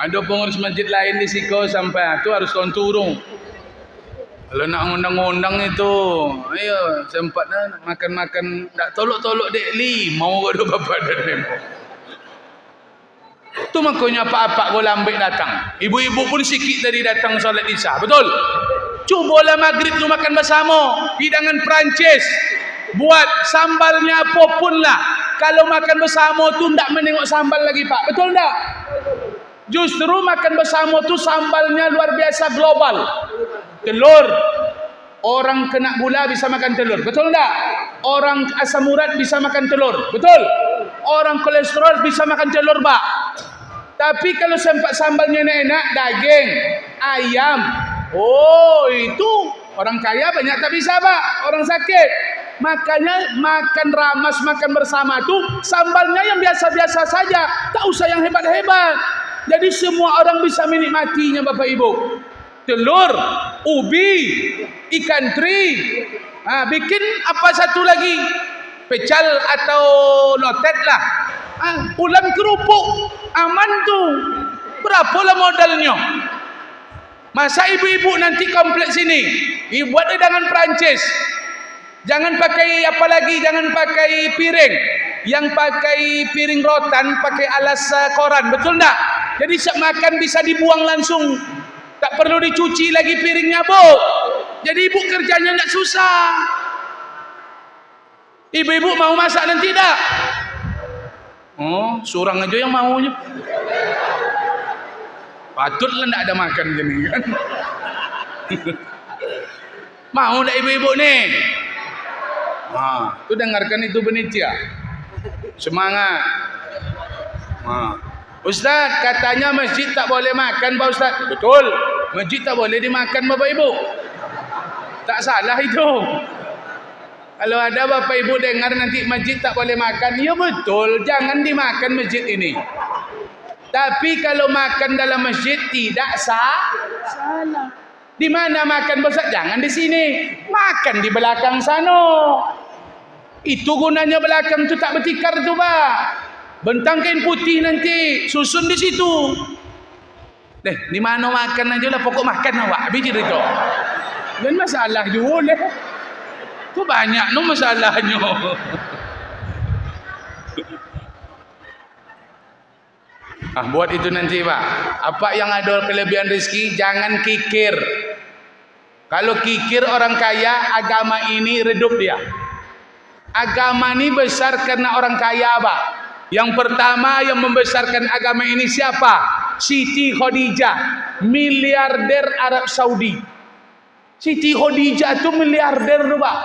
Ada pengurus masjid lain di Siko sampai tu harus turun. Kalau nak undang-undang itu, ayo sempatnya makan-makan, tak tolok-tolok dek li, mau ada bapak dan demo. Tu makanya apa-apa gua lambek datang. Ibu-ibu pun sikit tadi datang solat isya, betul? Cubalah maghrib tu makan bersama, hidangan Perancis. Buat sambalnya apapun lah. Kalau makan bersama tu tak menengok sambal lagi pak, betul tak? Justru makan bersama tu sambalnya luar biasa global. Telur, orang kena gula bisa makan telur, betul tak? Orang asam urat bisa makan telur, betul? Orang kolesterol bisa makan telur pak. Tapi kalau sempat sambalnya enak, daging, ayam, oh itu orang kaya banyak tak bisa pak, orang sakit. Makanya makan ramas, makan bersama tu sambalnya yang biasa-biasa saja, tak usah yang hebat-hebat. Jadi semua orang bisa menikmatinya bapak ibu. Telur, ubi, ikan teri, bikin apa satu lagi, pecal atau lotet lah, ulam kerupuk, aman tu. Berapalah modalnya? Masa ibu-ibu nanti kompleks ini, buat hidangan Perancis. Jangan pakai apa lagi, jangan pakai piring. Yang pakai piring rotan, pakai alas koran, betul tak? Jadi makan bisa dibuang langsung. Tak perlu dicuci lagi piringnya, Bu. Jadi ibu kerjanya tak susah. Ibu-ibu mau masak nanti tak? Oh, surang aja yang maunya. Patutlah tak ada makan gini kan. Mau tak ibu-ibu nih? Tu dengarkan itu penitia. Semangat. Ustaz, katanya masjid tak boleh makan Pak Ustaz. Betul. Masjid tak boleh dimakan Bapak Ibu. Tak salah itu. Kalau ada Bapak Ibu dengar nanti masjid tak boleh makan, ya betul, jangan dimakan masjid ini. Tapi kalau makan dalam masjid tidak salah. Di mana makan Pak Ustaz? Jangan di sini. Makan di belakang sana. Itu gunanya belakang tu tak bertikar tu Pak. Bentang kain putih nanti susun di situ. Di mana makan aja lah, pokok makan awak habis itu. Dan masalah juga lah. Tu banyak no masalahnya. Buat itu nanti Pak. Apa yang ada kelebihan rezeki jangan kikir. Kalau kikir orang kaya, agama ini redup dia. Agama ini besar karena orang kaya Pak. Yang pertama yang membesarkan agama ini siapa? Siti Khadijah, miliarder Arab Saudi. Siti Khadijah itu miliarder Pak.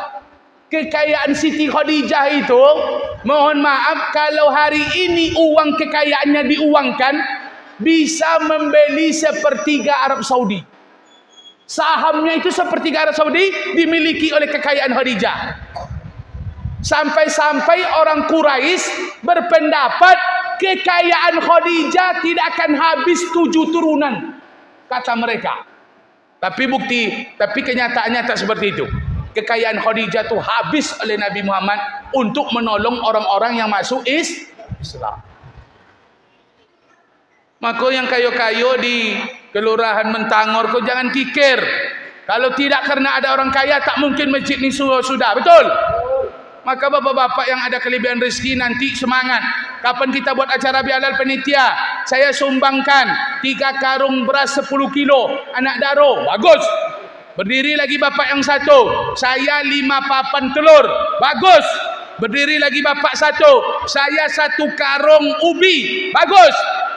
Kekayaan Siti Khadijah itu, mohon maaf kalau hari ini uang kekayaannya diuangkan, bisa membeli sepertiga Arab Saudi. Sahamnya itu sepertiga Arab Saudi dimiliki oleh kekayaan Khadijah. Sampai-sampai orang Quraisy berpendapat kekayaan Khadijah tidak akan habis 7 turunan, kata mereka. Tapi kenyataannya tak seperti itu. Kekayaan Khadijah itu habis oleh Nabi Muhammad untuk menolong orang-orang yang masuk Islam. Maka yang kayo-kayo di Kelurahan Mentangor kau jangan kikir. Kalau tidak karena ada orang kaya tak mungkin masjid ini sudah, betul? Maka bapak-bapak yang ada kelebihan rezeki nanti semangat. Kapan kita buat acara bihalal penitia? Saya sumbangkan 3 karung beras 10 kilo. Anak daro. Bagus. Berdiri lagi bapak yang satu. Saya 5 papan telur. Bagus. Berdiri lagi bapak satu. Saya 1 karung ubi. Bagus.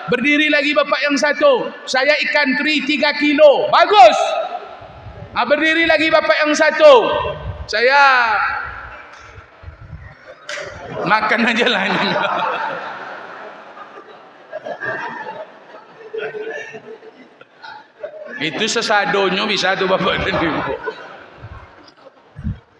Berdiri lagi bapak yang satu. Saya ikan teri 3 kilo. Bagus. Berdiri lagi bapak yang satu. Saya makan aja lah ini. Itu sesadonyo bisa tuh bapak dan ibu.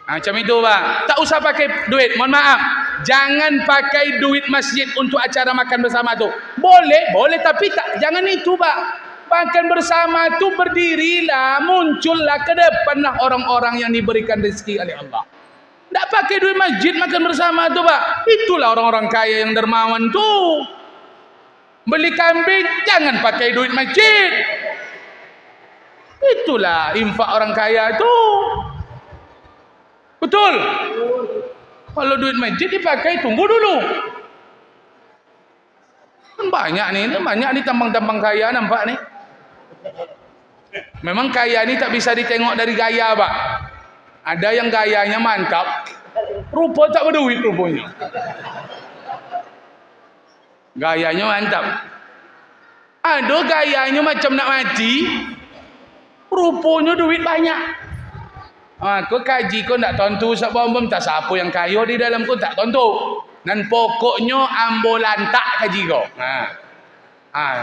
Macam itu Pak. Tak usah pakai duit. Mohon maaf. Jangan pakai duit masjid untuk acara makan bersama tu. Boleh, boleh tapi tak, jangan itu Pak. Makan bersama tu berdirilah, muncullah ke depanlah orang-orang yang diberikan rezeki oleh Allah. Tak pakai duit masjid makan bersama tu Pak. Itulah orang-orang kaya yang dermawan tu. Beli kambing jangan pakai duit masjid. Itulah infak orang kaya tu. Betul. Kalau duit masjid dipakai, tunggu dulu. Kan banyak nih tambang-tambang kaya nampak nih. Memang kaya ni tak bisa ditengok dari gaya Pak. Ada yang gayanya mantap, rupa tak berduit rupanya. Gayanya mantap. Ada gayanya macam nak mati, rupanya duit banyak. Kau kaji kau tak tontu sebab tak siapa yang kaya di dalam kau tak tontu. Dan pokoknya ambo lantak kaji kau.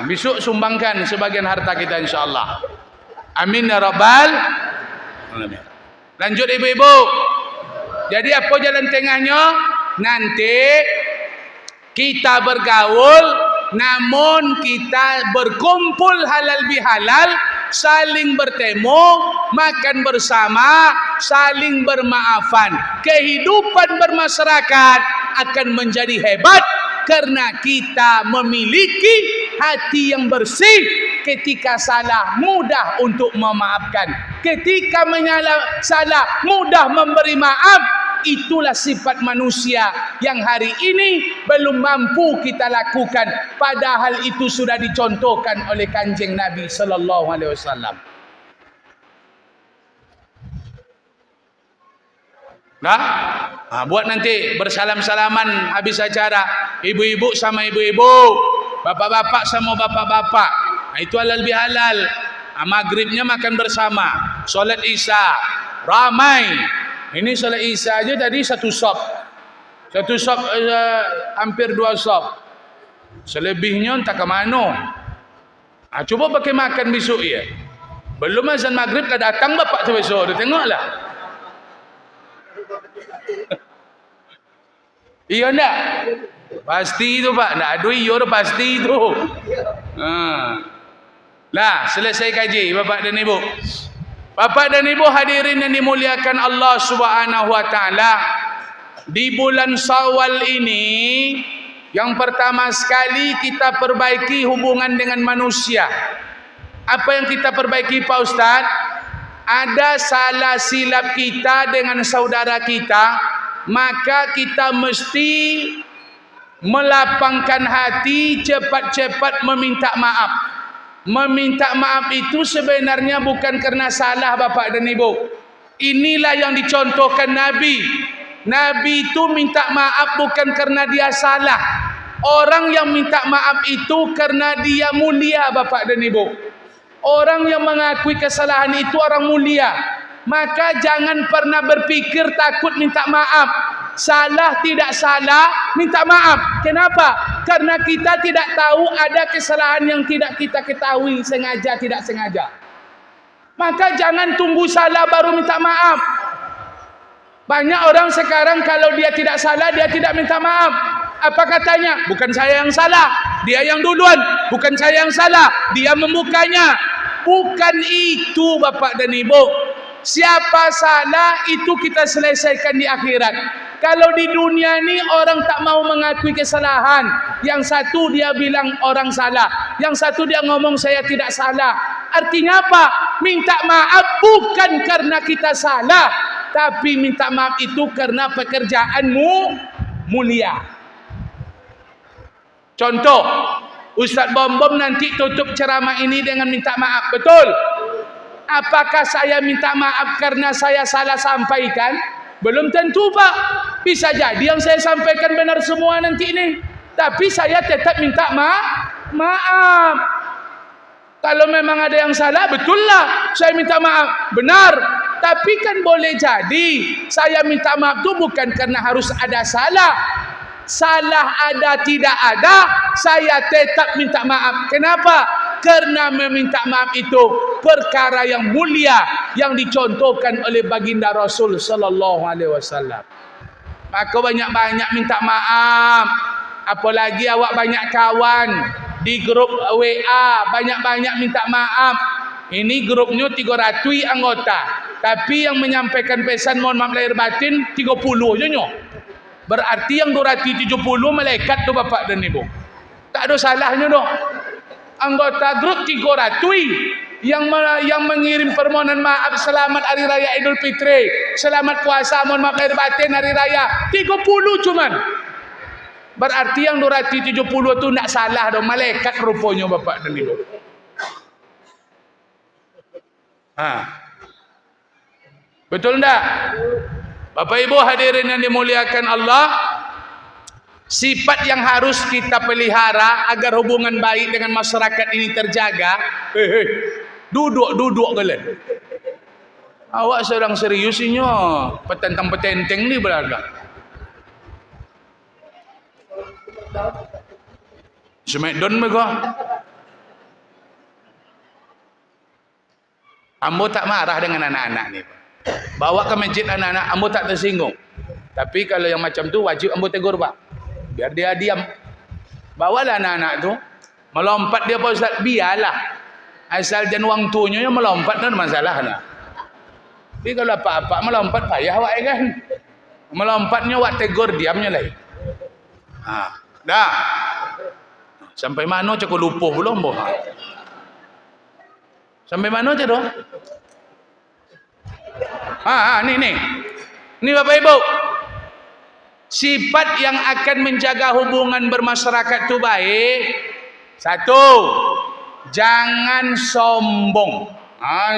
Besok sumbangkan sebagian harta kita insya-Allah. Amin ya rabbal alamin. Lanjut ibu-ibu. Jadi apa jalan tengahnya? Nanti kita bergaul, namun kita berkumpul halal bihalal, saling bertemu, makan bersama, saling bermaafan. Kehidupan bermasyarakat akan menjadi hebat karena kita memiliki hati yang bersih. Ketika salah, mudah untuk memaafkan. Ketika salah, mudah memberi maaf. Itulah sifat manusia yang hari ini belum mampu kita lakukan, padahal itu sudah dicontohkan oleh Kanjeng Nabi sallallahu alaihi wasallam. Buat nanti bersalam-salaman habis acara, ibu-ibu sama ibu-ibu, bapak-bapak sama bapak-bapak. Itu halal bihalal. Maghribnya makan bersama, solat isya ramai. Ini solat isya aja tadi satu sop, hampir 2 sop. Selebihnya entah ke mana. Cuba pakai makan besok ya. Belum azan maghrib dah datang bapak tu besok. Dia tengoklah. Iya enggak? Pasti itu Pak. Enggak ada iya dah pasti itu. Lah, selesai kaji bapak dan ibu. Bapak dan ibu hadirin yang dimuliakan Allah Subhanahu wa taala, di bulan Syawal ini yang pertama sekali kita perbaiki hubungan dengan manusia. Apa yang kita perbaiki Pak Ustaz? Ada salah silap kita dengan saudara kita, maka kita mesti melapangkan hati, cepat-cepat meminta maaf. Meminta maaf itu sebenarnya bukan karena salah Bapak dan Ibu. Inilah yang dicontohkan Nabi. Nabi itu minta maaf bukan karena dia salah. Orang yang minta maaf itu karena dia mulia Bapak dan Ibu. Orang yang mengakui kesalahan itu orang mulia. Maka jangan pernah berpikir takut minta maaf. Salah tidak salah, minta maaf. Kenapa? Karena kita tidak tahu ada kesalahan yang tidak kita ketahui, sengaja tidak sengaja. Maka jangan tunggu salah baru minta maaf. Banyak orang sekarang kalau dia tidak salah, dia tidak minta maaf. Apa katanya? Bukan saya yang salah, dia yang duluan. Bukan saya yang salah, dia membukanya. Bukan itu Bapak dan Ibu. Siapa salah itu kita selesaikan di akhirat. Kalau di dunia ni orang tak mau mengakui kesalahan. Yang satu dia bilang orang salah, yang satu dia ngomong saya tidak salah. Artinya apa? Minta maaf bukan karena kita salah, tapi minta maaf itu karena pekerjaanmu mulia. Contoh, Ustaz Bom-Bom nanti tutup ceramah ini dengan minta maaf, betul? Apakah saya minta maaf karena saya salah sampaikan? Belum tentu Pak. Bisa jadi yang saya sampaikan benar semua nanti ini, tapi saya tetap minta maaf. Kalau memang ada yang salah, betul lah saya minta maaf, benar. Tapi kan boleh jadi saya minta maaf itu bukan karena harus ada salah. Salah ada tidak ada, saya tetap minta maaf. Kenapa? Karena meminta maaf itu perkara yang mulia yang dicontohkan oleh baginda Rasul sallallahu alaihi wasallam. Maka banyak-banyak minta maaf. Apalagi awak banyak kawan di grup WA, banyak-banyak minta maaf. Ini grupnya 300 anggota, tapi yang menyampaikan pesan mohon maaf lahir batin 30 je nyo. Berarti yang 270 malaikat tu bapak dan ibu. Tak ada salahnya doh. Anggota grup 300 yang mengirim permohonan maaf selamat hari raya Idul Fitri, selamat puasa mohon maaf lahir batin hari raya 30 cuman. Berarti yang 270 tu nak salah doh, malaikat rupanya bapak dan ibu. Betul enggak? Bapak Ibu hadirin yang dimuliakan Allah, sifat yang harus kita pelihara agar hubungan baik dengan masyarakat ini terjaga. Duduk kalian. Awak sedang seriusinya petentang-petenteng ni belakang. Smackdown mereka. Ambo tak marah dengan anak-anak ni. Bawa ke masjid anak-anak, ambo tak tersinggung. Tapi kalau yang macam tu wajib ambo tegur pak. Biar dia diam. Bawalah anak-anak tu. Melompat dia Pak Ustaz, biarlah. Asal jangan wang tunya yang melompat dan masalah lah. Tapi kalau apa-apa melompat payah awak kan. Melompatnya awak tegur, diamnya lagi. Dah. Sampai mana cakap lupa belum boh. Sampai mana je doh? Ni Bapak Ibu. Sifat yang akan menjaga hubungan bermasyarakat tu baik. Satu, jangan sombong.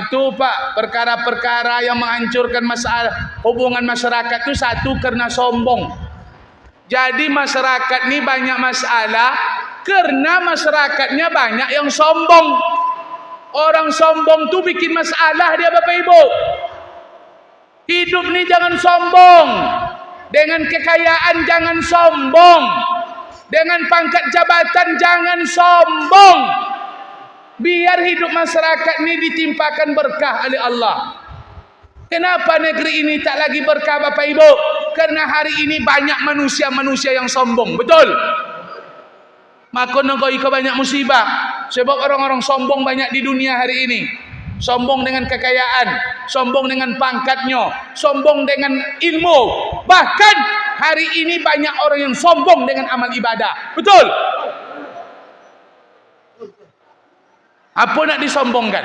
Itu Pak, perkara-perkara yang menghancurkan masalah hubungan masyarakat tu satu karena sombong. Jadi masyarakat ni banyak masalah karena masyarakatnya banyak yang sombong. Orang sombong tu bikin masalah dia Bapak Ibu. Hidup ni jangan sombong. Dengan kekayaan jangan sombong. Dengan pangkat jabatan jangan sombong. Biar hidup masyarakat ni ditimpakan berkah oleh Allah. Kenapa negeri ini tak lagi berkah Bapak Ibu? Karena hari ini banyak manusia-manusia yang sombong. Betul? Maka negeri ke banyak musibah. Sebab orang-orang sombong banyak di dunia hari ini. Sombong dengan kekayaan, sombong dengan pangkatnya, sombong dengan ilmu. Bahkan hari ini banyak orang yang sombong dengan amal ibadah. Betul? Apa nak disombongkan?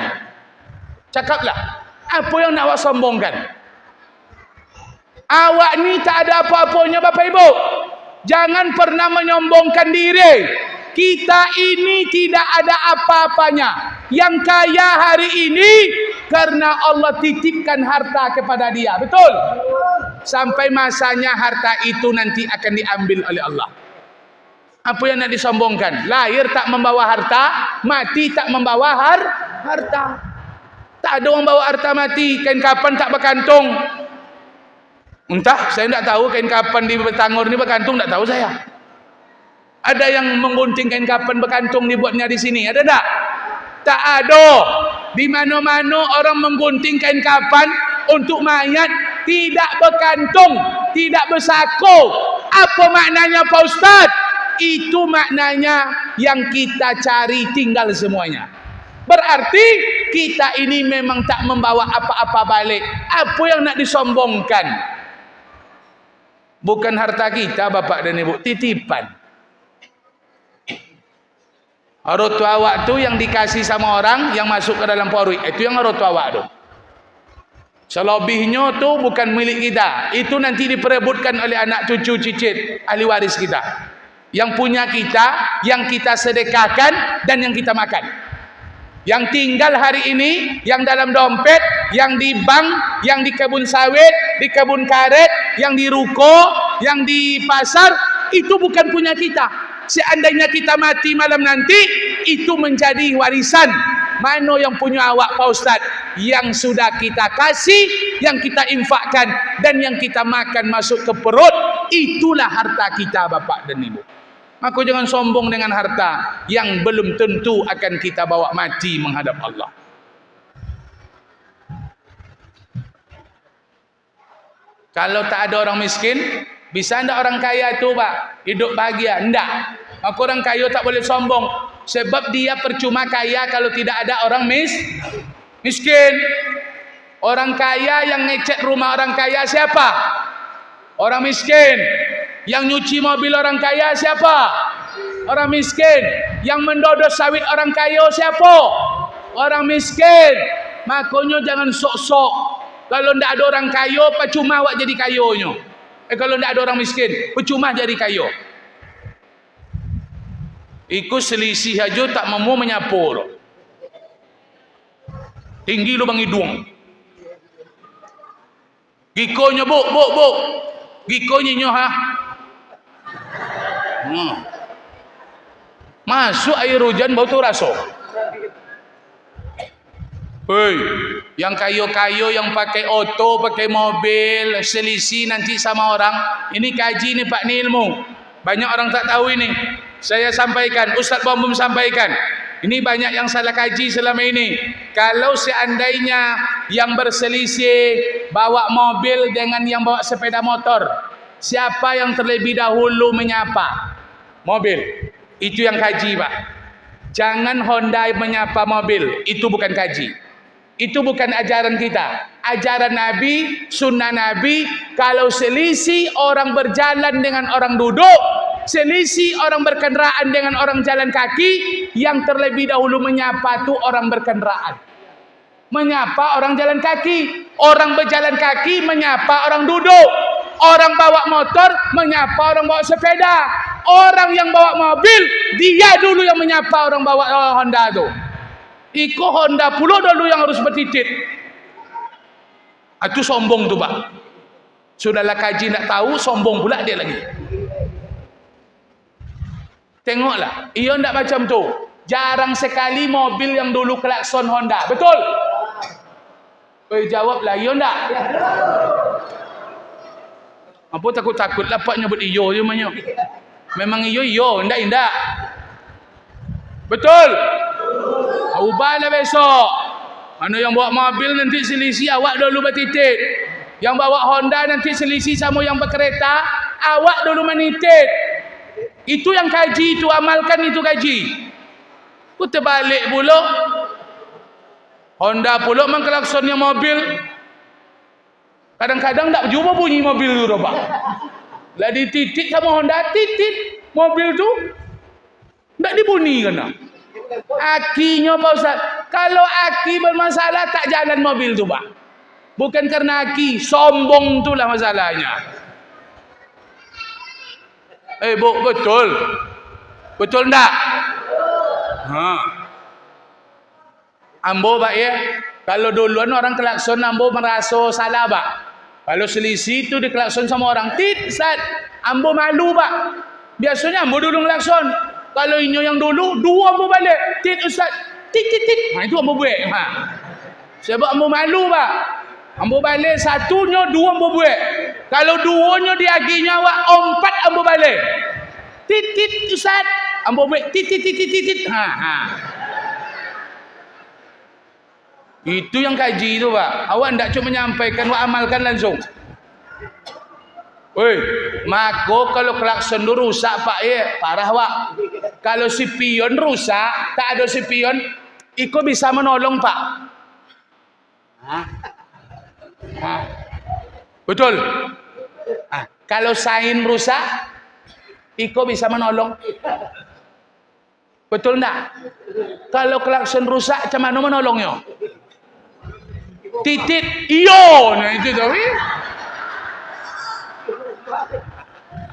Cakaplah. Apa yang nak awak sombongkan? Awak ni tak ada apa-apanya Bapak Ibu. Jangan pernah menyombongkan diri. Kita ini tidak ada apa-apanya. Yang kaya hari ini karena Allah titipkan harta kepada dia. Betul? Sampai masanya harta itu nanti akan diambil oleh Allah. Apa yang nak disombongkan? Lahir tak membawa harta, mati tak membawa harta. Tak ada orang bawa harta mati. Kain kapan tak berkantung. Entah, saya tak tahu kain kapan di Betangor ni berkantung, tak tahu saya. Ada yang menggunting kain kapan berkantung dibuatnya di sini? Ada tak? Tak ada. Di mana-mana orang menggunting kain kapan untuk mayat tidak berkantung, tidak bersako. Apa maknanya Pak Ustaz? Itu maknanya yang kita cari tinggal semuanya. Berarti kita ini memang tak membawa apa-apa balik. Apa yang nak disombongkan? Bukan harta kita Bapak dan Ibu, titipan. Harta awak tu yang dikasih sama orang yang masuk ke dalam paruh, itu yang harta awak tu. Selebihnya tu bukan milik kita. Itu nanti diperebutkan oleh anak cucu cicit ahli waris kita. Yang punya kita, yang kita sedekahkan dan yang kita makan. Yang tinggal hari ini, yang dalam dompet, yang di bank, yang di kebun sawit, di kebun karet, yang di ruko, yang di pasar, itu bukan punya kita. Seandainya kita mati malam nanti, itu menjadi warisan. Mana yang punya awak Pak Ustaz? Yang sudah kita kasih, yang kita infakkan, dan yang kita makan masuk ke perut, itulah harta kita Bapak dan Ibu. Maka jangan sombong dengan harta yang belum tentu akan kita bawa mati menghadap Allah. Kalau tak ada orang miskin, bisa enggak orang kaya itu Pak hidup bahagia? Enggak. Maka orang kaya tak boleh sombong, sebab dia percuma kaya kalau tidak ada orang miskin. Orang kaya yang ngecat rumah orang kaya siapa? Orang miskin. Yang nyuci mobil orang kaya siapa? Orang miskin. Yang mendodos sawit orang kaya siapa? Orang miskin. Makanya jangan sok-sok. Kalau ndak ada orang kaya, percuma awak jadi kayanya. Kalau ndak ada orang miskin, percuma jadi kaya. Ikut selisih aja tak mau menyapu. Tinggi lubang hidung. Gikonya bu. Gikonya nyoha. Masuk air hujan bau tu rasa. Hei, yang kayo-kayo yang pakai auto, pakai mobil, selisih nanti sama orang. Ini kaji ni Pak, ni ilmu. Banyak orang tak tahu ini. Saya sampaikan, Ustaz Bambum sampaikan. Ini banyak yang salah kaji selama ini. Kalau seandainya yang berselisih bawa mobil dengan yang bawa sepeda motor, siapa yang terlebih dahulu menyapa? Mobil. Itu yang kaji Pak. Jangan Honda menyapa mobil. Itu bukan kaji. Itu bukan ajaran kita. Ajaran Nabi, sunnah Nabi, kalau selisih orang berjalan dengan orang duduk, selisih orang berkendaraan dengan orang jalan kaki, yang terlebih dahulu menyapa itu orang berkendaraan. Menyapa orang jalan kaki. Orang berjalan kaki menyapa orang duduk. Orang bawa motor menyapa orang bawa sepeda. Orang yang bawa mobil, dia dulu yang menyapa orang bawa Honda itu. Iko Honda pula dulu yang harus bertitit. Itu sombong tu Pak. Sudahlah kaji nak tahu, sombong pula dia lagi. Tengoklah, ia ndak macam tu. Jarang sekali mobil yang dulu klakson Honda. Betul? Jawablah, ia ndak? Apa takut-takut lah Pak nyebut iyo je banyak. Memang iyo, ndak. Betul? Ubahlah besok. Mana yang bawa mobil nanti selisih, awak dulu bertitit. Yang bawa Honda nanti selisih sama yang berkereta, awak dulu menitit. Itu yang kaji, itu amalkan, itu kaji. Ku terbalik pula. Honda pula mengklaksonnya mobil. Kadang-kadang tak jumpa bunyi mobil tu Pak. Lah dititit sama Honda, titit mobil tu tak dibunyi kena. Akinya Pak Ustaz. Kalau aki bermasalah tak jalan mobil tu Pak. Bukan karena aki, sombong itulah masalahnya. Bu, betul. Betul tak? Ambo Pak ya. Kalau duluan orang klakson, ambo merasa salah Pak. Kalau selisih itu diklakson sama orang, tit, Ustaz. Ambo malu Pak. Biasanya ambo dulu klakson. Kalau inyo yang dulu, dua ambo balik. Tit Ustaz. Tit. Itu ambo buat. Sebab ambo malu Pak. Ambo balik satunya, dua ambo buat. Kalau duanya diaginya awak, empat ambo balik. Tit Ustaz. Ambo buat tit. Itu yang kaji itu Pak. Awak tidak cuma menyampaikan, awak amalkan langsung. Maka kalau klakson itu rusak Pak ya, parah Pak. Kalau si pion rusak, tak ada si pion, Iko bisa menolong Pak. Betul? Kalau sain rusak, Iko bisa menolong. Betul enggak? Kalau klakson rusak, macam mana menolongnya? Titit, iyo, nah itu tapi.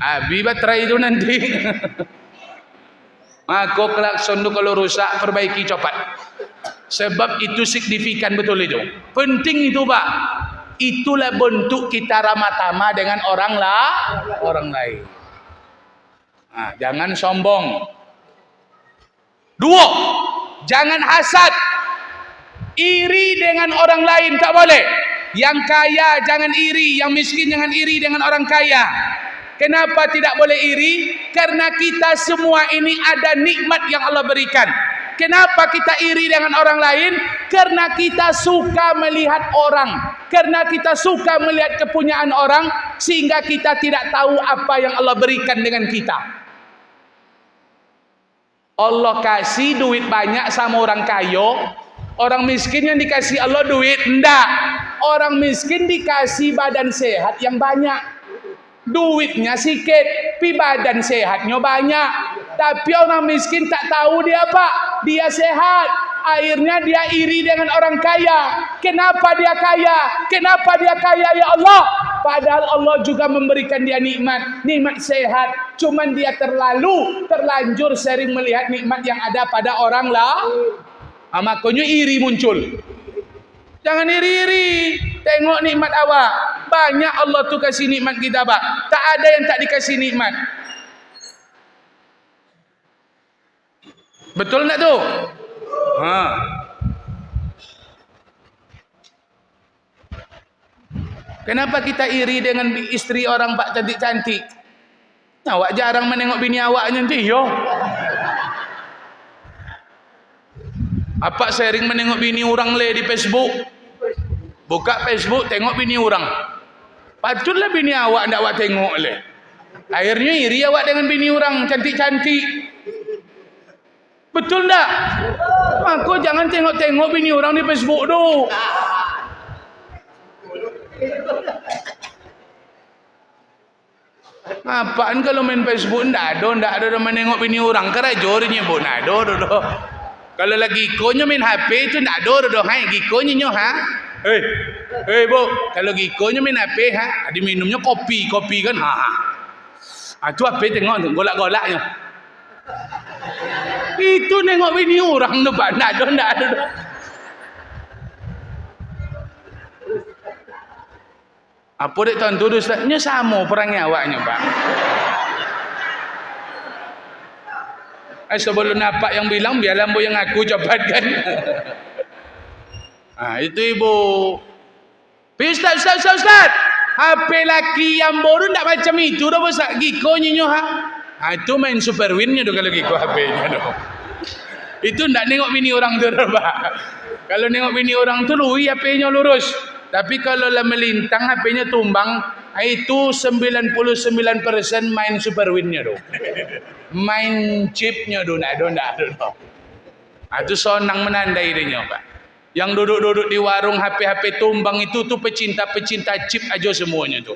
Abi baterai itu nanti. Maka klakson itu kalau rusak, perbaiki cepat. Sebab itu signifikan betul itu. Penting itu Pak. Itulah bentuk kita ramah tamah dengan orang lain. Jangan sombong. 2, jangan hasad. Iri dengan orang lain tak boleh. Yang kaya jangan iri, yang miskin jangan iri dengan orang kaya. Kenapa tidak boleh iri? Karena kita semua ini ada nikmat yang Allah berikan. Kenapa kita iri dengan orang lain? Karena kita suka melihat orang. Karena kita suka melihat kepunyaan orang, sehingga kita tidak tahu apa yang Allah berikan dengan kita. Allah kasih duit banyak sama orang kaya. Orang miskin yang dikasih Allah duit, enggak. Orang miskin dikasih badan sehat yang banyak. Duitnya sikit, tapi badan sehatnya banyak. Tapi orang miskin tak tahu dia apa, dia sehat. Akhirnya dia iri dengan orang kaya. Kenapa dia kaya? Kenapa dia kaya ya Allah? Padahal Allah juga memberikan dia nikmat sehat. Cuman dia terlanjur sering melihat nikmat yang ada pada orang lain. Makanya iri muncul. Jangan iri-iri. Tengok nikmat awak. Banyak Allah tu kasih nikmat kita, Pak. Tak ada yang tak dikasih nikmat. Betul tak tu? Kenapa kita iri dengan isteri orang Pak cantik-cantik? Awak jarang menengok bini awaknya nanti, yo. Apa sering menengok bini orang le di Facebook? Buka Facebook, tengok bini orang. Patutlah bini awak ndak awak tengok le. Akhirnya iri awak dengan bini orang cantik-cantik. Betul tak? Maka jangan tengok-tengok bini orang di Facebook tu. Apaan kalau main Facebook ndak ada menengok bini orang kerajor nyebut nado. Kalau lagi ikonyo main HP tu ndak ada hai gikonyo nyo ha. Hei bu, kalau gikonyo main HP ha, ada minumnya kopi kan ha. Tu HP tengok tu golak-golaknya. Itu nengok bini orang tu Pak, ndak ada. Apa dek tuan tu Ustaznya sama perangnya awaknya Pak. Sebelum nampak yang bilang biar lampu yang aku cepatkan. Itu ibu. Ustaz. HP laki yang baru tak macam itu dah besar giko nyo ha. Itu main super win-nya tu kalau giko HP-nya tu. Itu ndak nengok bini orang tu Pak. Kalau nengok bini orang tu lui HP-nya lurus. Tapi kalau lah melintang HP-nya tumbang, itu 99% main super win-nya tu. Main chipnya tu ndak ada. Itu sonang menandai dia Pak. Yang duduk-duduk di warung HP tumbang itu tu pecinta-pecinta chip aja semuanya tu.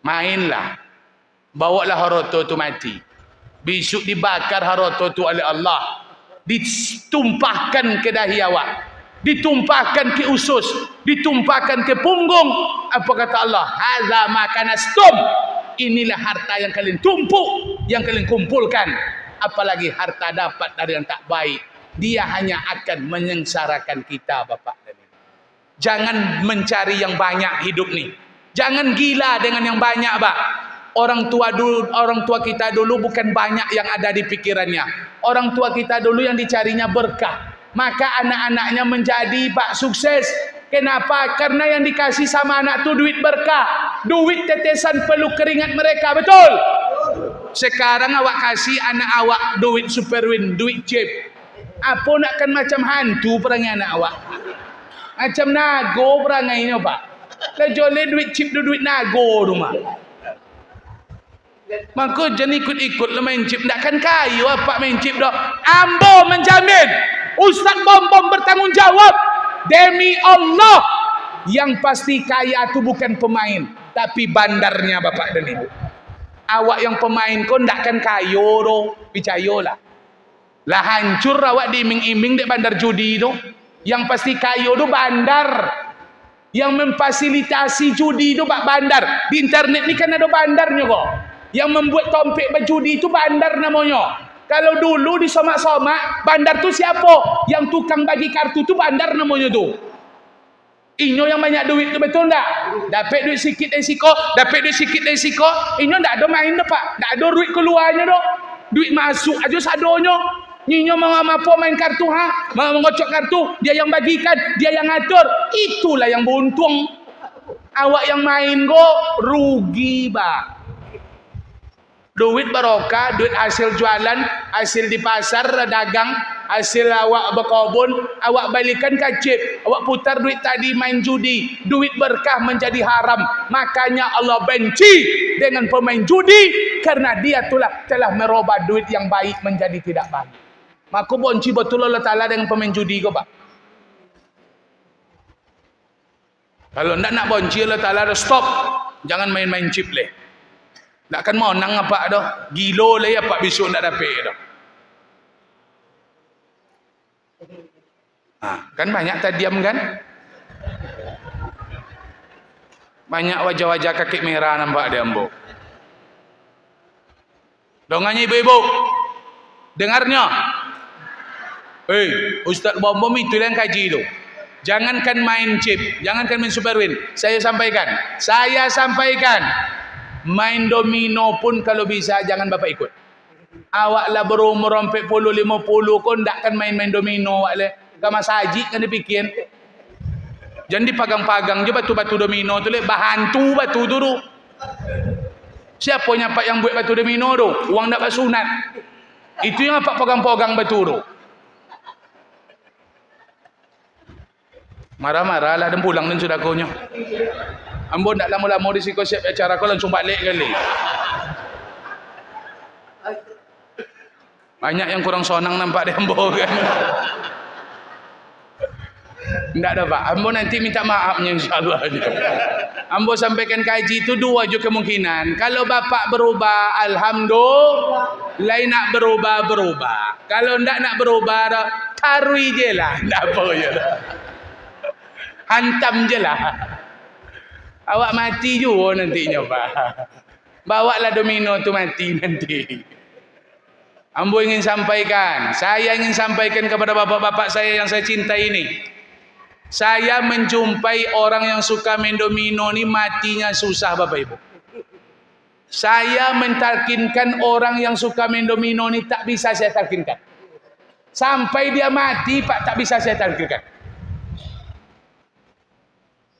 Mainlah. Bawalah haroto tu mati. Besok dibakar haroto tu oleh Allah. Ditumpahkan ke dahi awak. Ditumpahkan ke usus. Ditumpahkan ke punggung. Apa kata Allah? Hadza ma kanastum. Inilah harta yang kalian tumpuk, yang kalian kumpulkan. Apalagi harta dapat dari yang tak baik. Dia hanya akan menyengsarakan kita Bapak dan Ibu. Jangan mencari yang banyak hidup ni. Jangan gila dengan yang banyak Pak. Orang tua kita dulu bukan banyak yang ada di pikirannya. Orang tua kita dulu yang dicarinya berkah. Maka anak-anaknya menjadi Pak sukses. Kenapa? Karena yang dikasih sama anak tu duit berkah. Duit tetesan peluk keringat mereka. Betul? Sekarang awak kasih anak awak duit super win, duit chip. Apa nakkan macam hantu perangai anak awak? Macam nago perangainya Pak. Lejole duit chip tu duit nago rumah. Maka jangan ikut-ikut lah main chip. Takkan kayu apa main chip dah. Ambo menjamin. Ustaz Bom bertanggungjawab. Demi Allah. Yang pasti kaya tu bukan pemain. Tapi bandarnya Bapak dan Ibu. Awak yang pemain kau takkan kayu tu. Percayalah. Lah hancur awak diiming-iming di bandar judi tu. Yang pasti kayu tu bandar. Yang memfasilitasi judi tu Pak bandar. Di internet ni kan ada bandarnya kok. Yang membuat tompek berjudi itu bandar namanya. Kalau dulu di somak-somak, bandar tu siapa? Yang tukang bagi kartu tu bandar namanya tu. Inyo yang banyak duit tu betul tak? Dapat duit sikit dari siko, Inyo tak ada main dah Pak. Tak ada duit keluarnya dah. Duit masuk aja sadonya. Nyinyo mau apa main kartu ha? Mau mengocok kartu, dia yang bagikan, dia yang ngatur. Itulah yang beruntung. Awak yang main go rugi Pak. Duit barokah, duit hasil jualan, hasil di pasar, dagang, hasil awak berkebun, awak balikan kacip, awak putar duit tadi main judi, duit berkah menjadi haram. Makanya Allah benci dengan pemain judi, karena dia telah merubah duit yang baik menjadi tidak baik. Maka benci betul Allah Ta'ala dengan pemain judi kau pak. Kalau nak benci Allah Ta'ala, stop, jangan main-main chip leh. Takkan mau nang apa dah. Gilo lah ya pak besok nak dapat dah. Kan banyak terdiam kan? Banyak wajah-wajah kaki merah nampak dia ambo. Dongannya ibu-ibu. Dengarnya. Ustaz Bom itu yang kaji tu. Jangankan main chip, jangankan main super win. Saya sampaikan. Main domino pun kalau bisa jangan bapak ikut. Awaklah berumur 40 50 kau ndakkan main-main domino awak le. Kama saji kan dipikir. Jangan dipagang-pagang je batu-batu domino tu le, bahantu batu tu tu. Siapa nyapak yang buat batu domino tu? Uang nak sunat. Itu yang apa pegang-pegang batu tu. Marah-marah lah dan pulang dan sudah kaunya. Ambo nak lama-lama di siku siap acara kau langsung balik kali. Banyak yang kurang sonang nampak di ambo kan. Tidak ada pak. Ambo nanti minta maafnya insyaAllah. Ambo sampaikan kaji itu dua je kemungkinan. Kalau bapak berubah, alhamdulillah. Lain nak berubah. Kalau tidak nak berubah, tarui je lah. Tidak apa je lah. Hantam je lah. Awak mati juga nantinya pak. Bawalah domino tu mati nanti. Ambo ingin sampaikan. Saya ingin sampaikan kepada bapak-bapak saya yang saya cintai ini. Saya menjumpai orang yang suka main domino ni matinya susah bapak ibu. Saya mentalkinkan orang yang suka main domino ni tak bisa saya talkinkan. Sampai dia mati pak tak bisa saya talkinkan.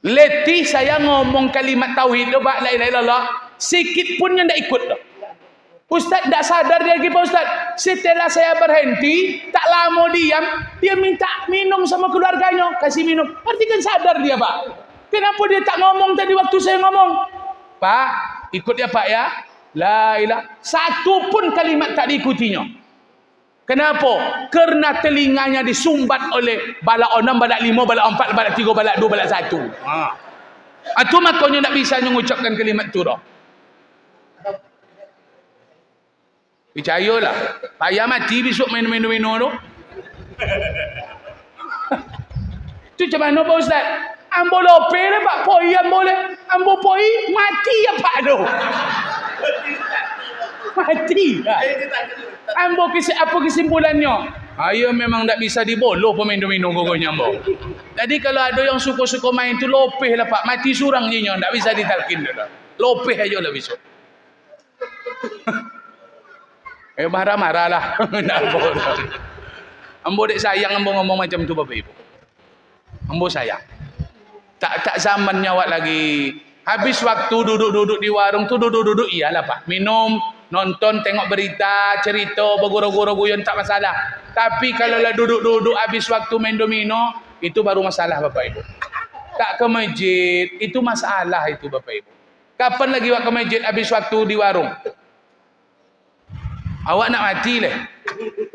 Letih saya ngomong kalimat tauhid tu pak, la ilaha illallah, sikit pun yang tak ikut tu. Ustaz tak sadar dia lagi pak ustaz. Setelah saya berhenti, tak lama diam, dia minta minum sama keluarganya, kasih minum. Berarti kan sadar dia pak. Kenapa dia tak ngomong tadi waktu saya ngomong? Pak, ikut dia pak ya. La ilaha. Satu pun kalimat tak diikutinya. Kenapa? Kerana telinganya disumbat oleh balak 6, balak 5, balak 4, balak 3, balak 2, balak 1. Itu makanya tak bisa mengucapkan kalimat tu dah. Percayalah. Payah mati besok main-main tu. Itu macam mana Pak Ustaz? Ambo lope lah Pak. Poi ambo le. Ambo poi mati ya Pak tu. Mati lah. Ambo apa kesimpulannya? Ayo memang tak bisa diboloh pemain domino pokoknya ambo. Jadi kalau ada yang suka-suka main tu lopeh lah Pak. Mati surang je nya. Tak bisa ditalkin dah. Lopeh aja lah besok. Marah-marah lah. Ambo dek sayang ambo ngomong macam tu Bapak Ibu. Ambo sayang. Tak zamannya awak lagi. Habis waktu duduk-duduk di warung tu duduk-duduk iyalah Pak. Minum, nonton, tengok berita, cerita, bergurau-gurau guyon tak masalah. Tapi kalau lah duduk-duduk habis waktu main domino, itu baru masalah Bapak Ibu. Tak ke masjid, itu masalah itu Bapak Ibu. Kapan lagi awak ke masjid habis waktu di warung? Awak nak mati leh.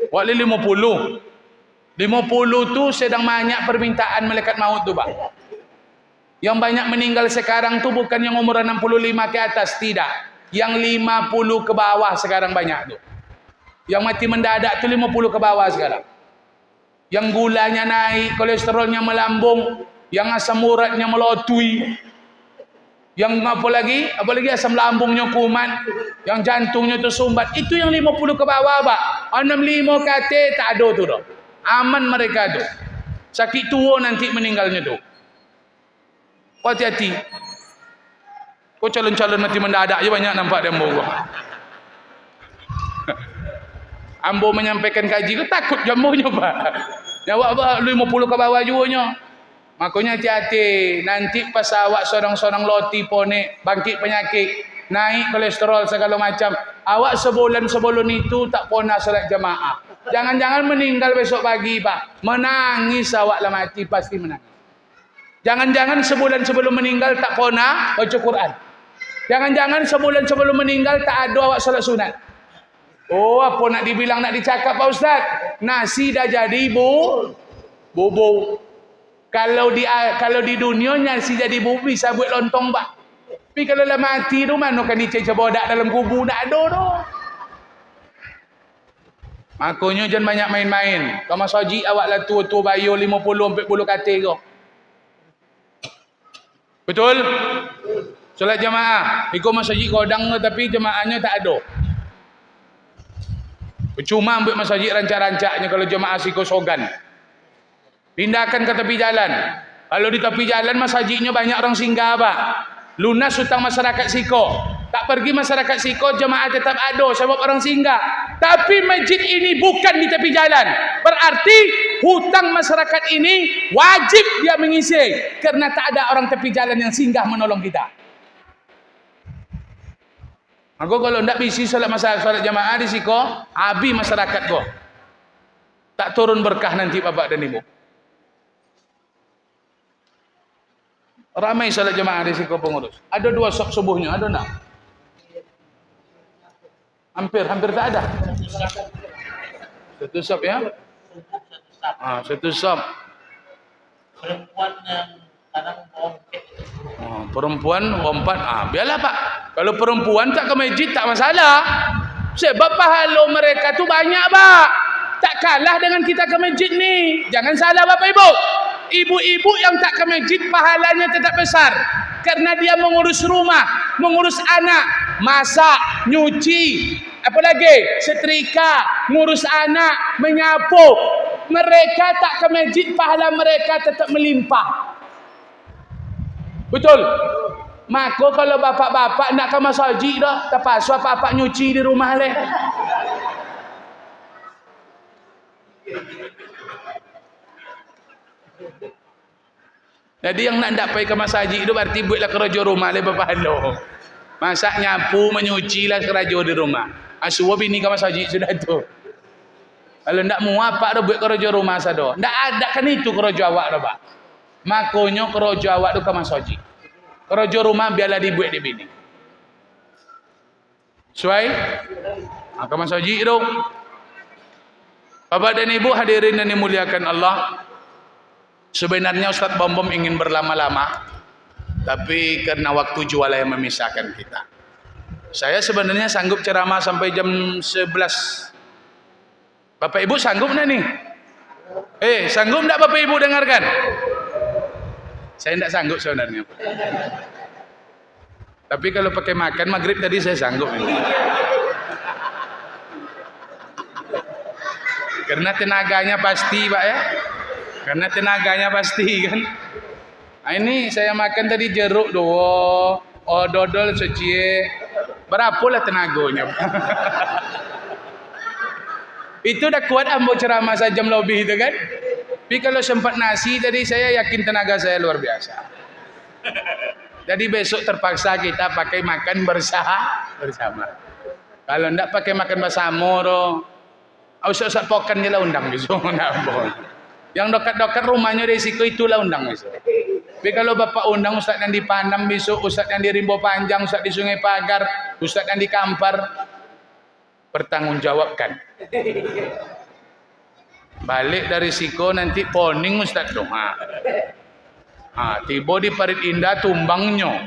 Awak le 50. 50 tu sedang banyak permintaan malaikat maut tu Pak. Yang banyak meninggal sekarang tu bukan yang umur 65 ke atas, tidak. Yang 50 ke bawah sekarang banyak tu. Yang mati mendadak tu 50 ke bawah sekarang. Yang gulanya naik, kolesterolnya melambung, yang asam uratnya melotui. Yang apa lagi asam lambungnya kumat, yang jantungnya tersumbat. Itu yang 50 ke bawah Pak. 65 ke atas tak ada tu dah. Aman mereka tu. Sakit tua nanti meninggalnya tu. Kau hati-hati. Kau calon-calon mati mendadak je banyak nampak dia ambo. Ambo menyampaikan kaji tu takut jambonya Pak. Jawab 50 ke bawah juanya. Makanya hati-hati. Nanti pas awak sorang-sorang loti ponek bangkit penyakit. naik kolesterol segala macam. Awak sebulan sebelum itu tak pernah solat jamaah. Jangan-jangan meninggal besok pagi, Pak. Menangis awak lah mati, pasti menangis. Jangan-jangan sebulan sebelum meninggal tak pernah baca Quran. Jangan-jangan sebulan sebelum meninggal tak ada awak solat sunat. Oh, apa nak dibilang, nak dicakap Pak Ustaz? Nasi dah jadi bobo. Kalau di dunia nasi jadi bobo bisa buat lontong, Pak. Tapi kalau lah mati tu mana kan dicecah bodak dalam kubur, tak ada tu. Makanya jangan banyak main-main. Kau masa haji awak lah tua-tua bayar 50-40 katil kau. Betul? Solat jamaah. Ikut masa haji kodang tapi jamaahnya tak ada. Percuma ambil masjid rancak-rancaknya kalau jemaah siko sogan. Pindahkan ke tepi jalan. Kalau di tepi jalan masjidnya banyak orang singgah, Pak. Lunas hutang masyarakat siko. Tak pergi masyarakat siko, jemaah tetap ada sebab orang singgah. Tapi masjid ini bukan di tepi jalan. Berarti hutang masyarakat ini wajib dia mengisi. Kerana tak ada orang tepi jalan yang singgah menolong kita. Aku kalau ndak bisi solat jamaah di siko, habis masyarakat kau. Tak turun berkah nanti bapak dan ibu. Ramai solat jamaah di siko pengurus. Ada 2 sop subuhnya, ada enggak? Hampir tak ada. Satu sop ya? Satu sop. Perempuan yang kadang perempuan lompat. Biarlah Pak. Kalau perempuan tak ke masjid tak masalah. Sebab pahala mereka tu banyak, Pak. Tak kalah dengan kita ke masjid ni. Jangan salah Bapak Ibu. Ibu-ibu yang tak ke masjid pahalanya tetap besar. Kerana dia mengurus rumah, mengurus anak, masak, nyuci, apa lagi? Setrika, ngurus anak, menyapu. Mereka tak ke masjid, pahala mereka tetap melimpah. Betul? Maka kalau bapak-bapak nak ke masjid dah, terpaksa bapak nyuci di rumah leh. Jadi yang nak pergi ke masjid itu berarti buatlah kerja rumah leh bapak halo. Masak, nyapu, menyuci lah kerja di rumah. Asua bini ke masjid sudah tu. Kalau nak muat pak dah buat kerja rumah sado. Ndak ada kan itu kerja awak dah, Pak. Makanya kerja awak tu ke masjid. Kerja rumah biarlah dibuat di bini. Sesuai? Ke masjid tu. Bapak dan Ibu hadirin yang dimuliakan Allah. Sebenarnya Ustaz Bom ingin berlama-lama. Tapi karena waktu jualah yang memisahkan kita. Saya sebenarnya sanggup ceramah sampai jam 11. Bapak Ibu sanggup tak nih? Sanggup tak Bapak Ibu dengarkan? Saya tidak sanggup sebenarnya. Tapi kalau pakai makan maghrib tadi saya sanggup. Karena tenaganya pasti, Pak ya. Karena tenaganya pasti kan. Nah, ini saya makan tadi jeruk doa, dodol suci. Berapalah tenaganya. Itu dah kuat ambo ceramah sejam lebih itu kan. Tapi kalau sempat nasi tadi saya yakin tenaga saya luar biasa. Jadi besok terpaksa kita pakai makan bersama. Kalau ndak pakai makan bersama usah-usah pokan je lah undang besok. Yang dekat-dekat rumahnya risiko itulah undang besok. Tapi kalau bapak undang Ustaz yang di Panam besok, Ustaz yang di Rimbo Panjang, Ustaz di Sungai Pagar, Ustaz yang di Kampar, bertanggungjawabkan. Balik dari siko nanti poning Ustaz dong. Tiba di Parit Indah tumbangnya.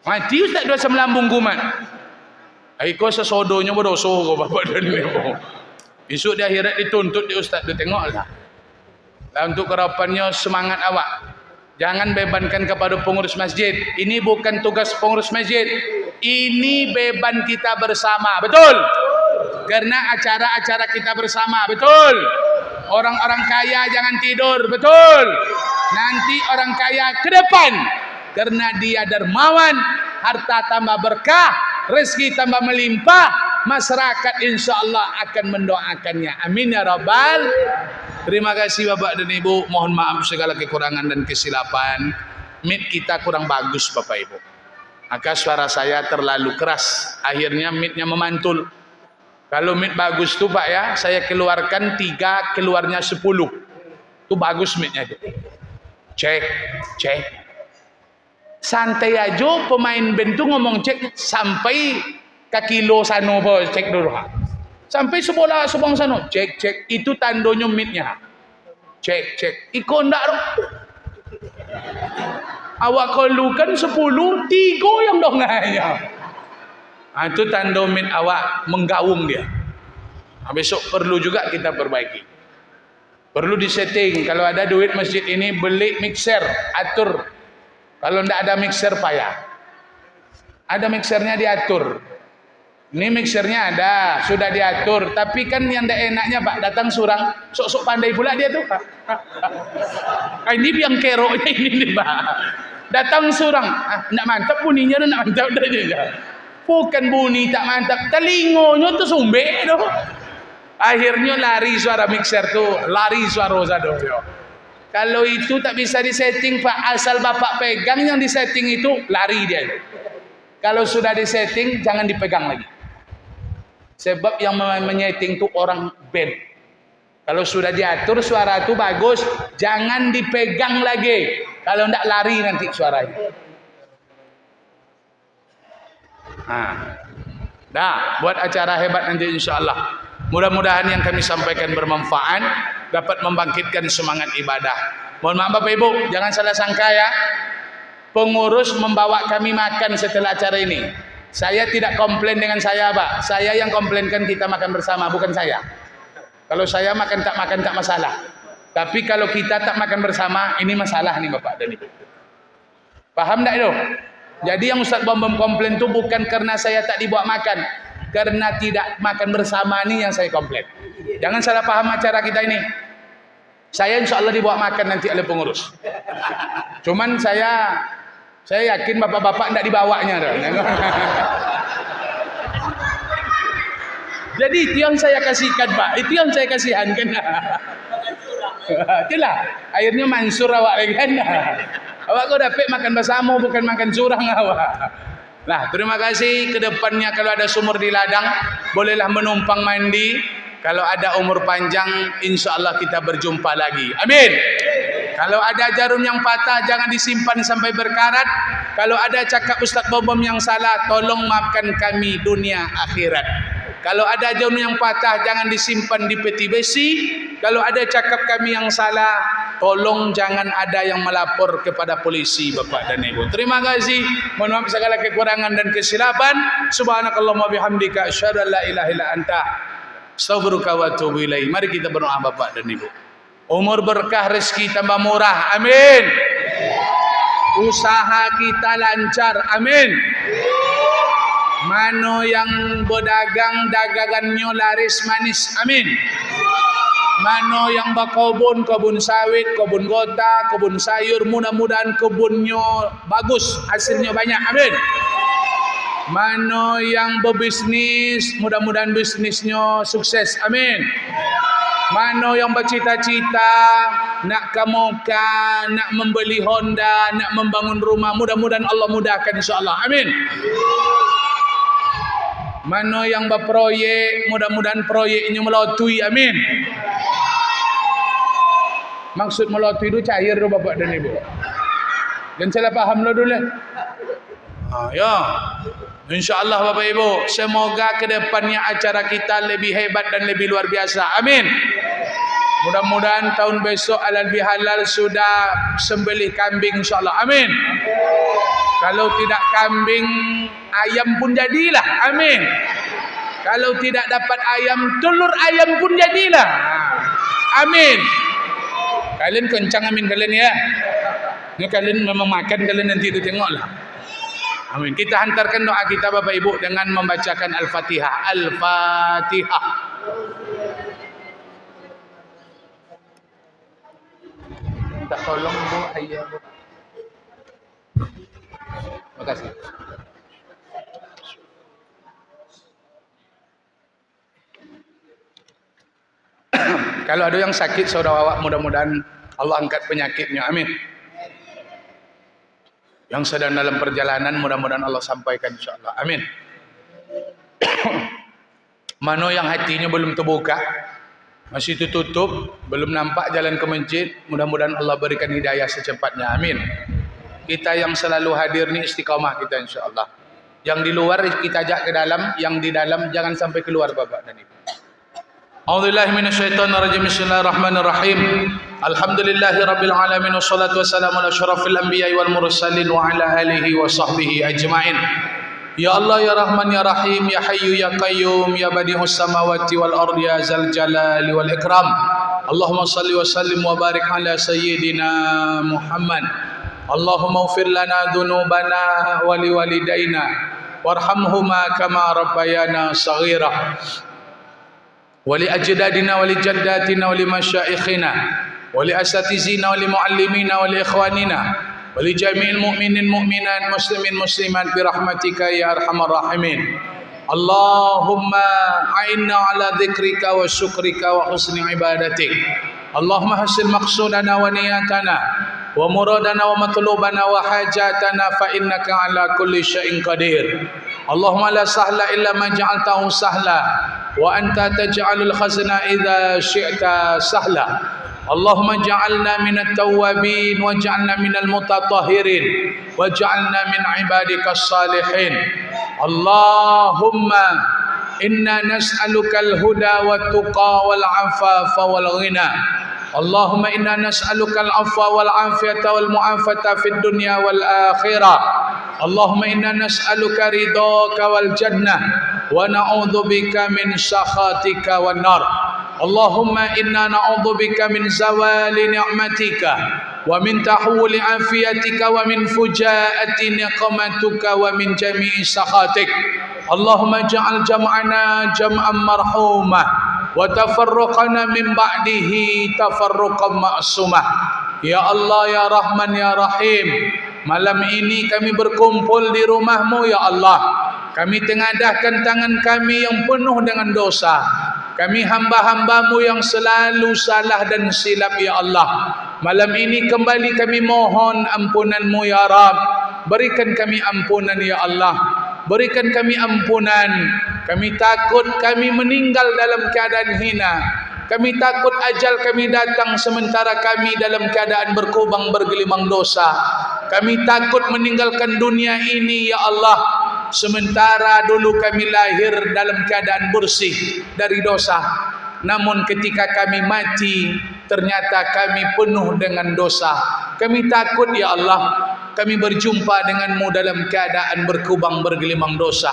Mati Ustaz dua semelambung kumat. Aiko sesodonya berdosa kau bapak dan ibu. Besok di akhirat dituntut di Ustaz tu tengoklah. Dan untuk kerapannya semangat awak. Jangan bebankan kepada pengurus masjid. Ini bukan tugas pengurus masjid. Ini beban kita bersama. Betul? Karena acara-acara kita bersama. Betul? Orang-orang kaya jangan tidur. Betul? Nanti orang kaya ke depan. Karena dia dermawan. Harta tambah berkah. Rezeki tambah melimpah. Masyarakat insya Allah akan mendoakannya. Amin ya Rabbal. Terima kasih Bapak dan Ibu. Mohon maaf segala kekurangan dan kesilapan. Mit kita kurang bagus Bapak Ibu. Maka suara saya terlalu keras. Akhirnya mic-nya memantul. Kalau mic bagus tuh Pak ya, saya keluarkan 3, keluarnya 10. Itu bagus mic-nya itu. Cek. Santai aja pemain band tuh ngomong cek sampai ke kilo sano bos, cek dulu. Sampai sebola sebang sano, cek. Itu tandanya mic-nya. Cek. Iko ndak awak kalau kan 10, 3 yang donganya. Itu tanda min awak menggaung dia. Besok perlu juga kita perbaiki. Perlu disetting. Kalau ada duit masjid ini beli mixer, atur. Kalau tidak ada mixer payah. Ada mixernya diatur. Ini mixernya ada, sudah diatur. Tapi kan yang tidak enaknya Pak, datang surang, sok-sok pandai pula dia tuh. Ini yang keroknya ini nih Pak. Datang surang, nak mantap bunyinya, nak mantap dah dia. Bukan bunyi tak mantap, telingonya tuh sumbek doh. Akhirnya lari suara mixer tuh, lari suara zado. Kalau itu tak bisa disetting Pak, asal Bapak pegang yang disetting itu lari dia. Kalau sudah disetting jangan dipegang lagi. Sebab yang menyeting tuh orang band. Kalau sudah diatur suara itu bagus, jangan dipegang lagi. Kalau tidak lari nanti suaranya. Buat acara hebat nanti insya Allah. Mudah-mudahan yang kami sampaikan bermanfaat, dapat membangkitkan semangat ibadah. Mohon maaf Bapak Ibu, jangan salah sangka ya. Pengurus membawa kami makan setelah acara ini. Saya tidak komplain dengan saya Pak. Saya yang komplainkan kita makan bersama, bukan saya. Kalau saya makan tak masalah. Tapi kalau kita tak makan bersama, ini masalah nih Bapak dan Ibu. Paham tak itu? Jadi yang Ustaz Bom komplain itu bukan karena saya tak dibawa makan. Karena tidak makan bersama ini yang saya komplain. Jangan salah paham acara kita ini. Saya insya Allah dibawa makan nanti oleh pengurus. Cuman saya yakin bapak-bapak tidak dibawanya. Jadi itu yang saya kasihkan Pak. Itu yang saya kasihankan. Itulah. Akhirnya mansur awak lagi kan. Awak kau dapat makan bersama bukan makan curang awak. Nah, terima kasih. Kedepannya kalau ada sumur di ladang, bolehlah menumpang mandi. Kalau ada umur panjang, insya Allah kita berjumpa lagi. Amin. Kalau ada jarum yang patah, jangan disimpan sampai berkarat. Kalau ada cakap Ustaz Bom yang salah, tolong maafkan kami dunia akhirat. Kalau ada jarum yang patah, jangan disimpan di peti besi. Kalau ada cakap kami yang salah, tolong jangan ada yang melapor kepada polisi Bapak dan Ibu. Terima kasih. Mohon maaf segala kekurangan dan kesilapan. Subhanakallahumma bihamdika asyhadu an la ilaha illa anta astaghfiruka wa atubu ilaik. Mari kita berdoa Bapak dan Ibu. Umur berkah, rezeki tambah murah. Amin. Usaha kita lancar. Amin. Mano yang berdagang dagangannya laris manis. Amin. Mano yang berkebun, kebun sawit, kebun gota, kebun sayur, mudah-mudahan kebunnya bagus, hasilnya banyak. Amin. Mano yang berbisnis, mudah-mudahan bisnisnya sukses. Amin. Mano yang bercita-cita nak ke Mekah, nak membeli Honda, nak membangun rumah, mudah-mudahan Allah mudahkan insya-Allah. Amin. Mano yang berproyek, mudah-mudahan proyeknya melotui. Amin. Maksud melotui itu cair tu Bapak dan Ibu. Dan salah paham lo dulu. Ya. InsyaAllah Bapak Ibu, semoga kedepannya acara kita lebih hebat dan lebih luar biasa. Amin. Mudah-mudahan tahun besok halal bihalal sudah sembelih kambing insyaAllah. Amin. Kalau tidak kambing, ayam pun jadilah. Amin. Kalau tidak dapat ayam, telur ayam pun jadilah. Amin. Kalian kencang amin kalian ya. Ini kalian memang makan, kalian nanti itu tengoklah. Amin. Kita hantarkan doa kita Bapak Ibu dengan membacakan Al-Fatihah. Al-Fatihah. Minta tolong Bu, ayah Bu. Terima kasih. Kalau ada yang sakit saudara awak, mudah-mudahan Allah angkat penyakitnya. Amin. Yang sedang dalam perjalanan mudah-mudahan Allah sampaikan insyaAllah. Amin. Mana yang hatinya belum terbuka, masih tertutup, belum nampak jalan ke masjid, mudah-mudahan Allah berikan hidayah secepatnya. Amin. Kita yang selalu hadir ni istiqamah kita insyaAllah. Yang di luar kita ajak ke dalam, yang di dalam jangan sampai keluar Bapak dan Ibu. A'udzubillahi minasyaitonirrajim. Bismillahirrahmanirrahim. Alhamdulillahirabbil alamin wassalatu wassalamu ala asyrafil anbiya'i wal mursalin wa ala alihi wa sahbihi ajmain. Ya Allah ya Rahman ya Rahim ya Hayyu ya Qayyum ya Badi'us samawati wal ardi ya Zal jalali wal ikram. Allahumma salli wa sallim wa barik ala sayyidina Muhammad. Allahumma ighfir lana dhunubana wa liwalidayna warhamhuma kama rabbayana shaghira. Wali ajdadina wali jaddatina wali masyaikhina wali asatizina wali muallimina wali ikhwanina wali jami'il mu'minin mu'minat muslimin muslimat birahmatika ya arhamar rahimin. Allahumma a'inna ala dzikrika wa syukrika wa husni ibadatik. Allahumma hasil maqsudana wa niyatana wa muradana wa matlubana wa hajatana fa innaka ala kulli syai'in qadir. Allahumma la sahla illa ma ja'altahu sahla wa anta taj'alul khazna idza syi'ta sahla. Allahumma ja'alna minat tawwabin wa ja'alna minal mutatahhirin wa ja'alna min ibadikas salihin. Allahumma inna nas'alukal huda wat tuqa wal afafa wal ghina. Allahumma inna nas'alukal afwa wal afiyata wal mu'afata fid dunya wal akhirah. Allahumma inna nas'aluka ridhaka wal jannah wa na'udzubika min sakhatika wan nar. Allahumma inna na'udzubika min zawali ni'matika wa min tahwuli afiyatika wa min fujaati niqmatuka wa min jami'i sakhatik. Allahumma ja'al jam'ana jam'an marhumah wa tafarruqana min ba'dihi tafarruqan ma'sumah. Ya Allah ya Rahman ya Rahim, malam ini kami berkumpul di rumah-Mu ya Allah. Kami tengadahkan tangan kami yang penuh dengan dosa. Kami hamba-hamba-Mu yang selalu salah dan silap ya Allah. Malam ini kembali kami mohon ampunan-Mu ya Rabb. Berikan kami ampunan ya Allah. Berikan kami ampunan. Kami takut kami meninggal dalam keadaan hina. Kami takut ajal kami datang sementara kami dalam keadaan berkubang bergelimang dosa. Kami takut meninggalkan dunia ini ya Allah, sementara dulu kami lahir dalam keadaan bersih dari dosa. Namun ketika kami mati, ternyata kami penuh dengan dosa. Kami takut ya Allah, kami berjumpa denganmu dalam keadaan berkubang bergelimang dosa.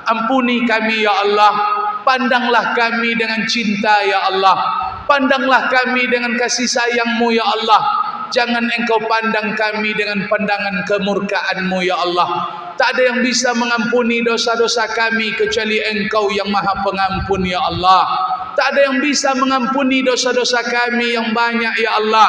Ampuni kami ya Allah, pandanglah kami dengan cinta ya Allah, pandanglah kami dengan kasih sayang-Mu ya Allah. Jangan Engkau pandang kami dengan pandangan kemurkaan-Mu ya Allah. Tak ada yang bisa mengampuni dosa-dosa kami kecuali Engkau yang Maha Pengampun ya Allah. Tak ada yang bisa mengampuni dosa-dosa kami yang banyak ya Allah.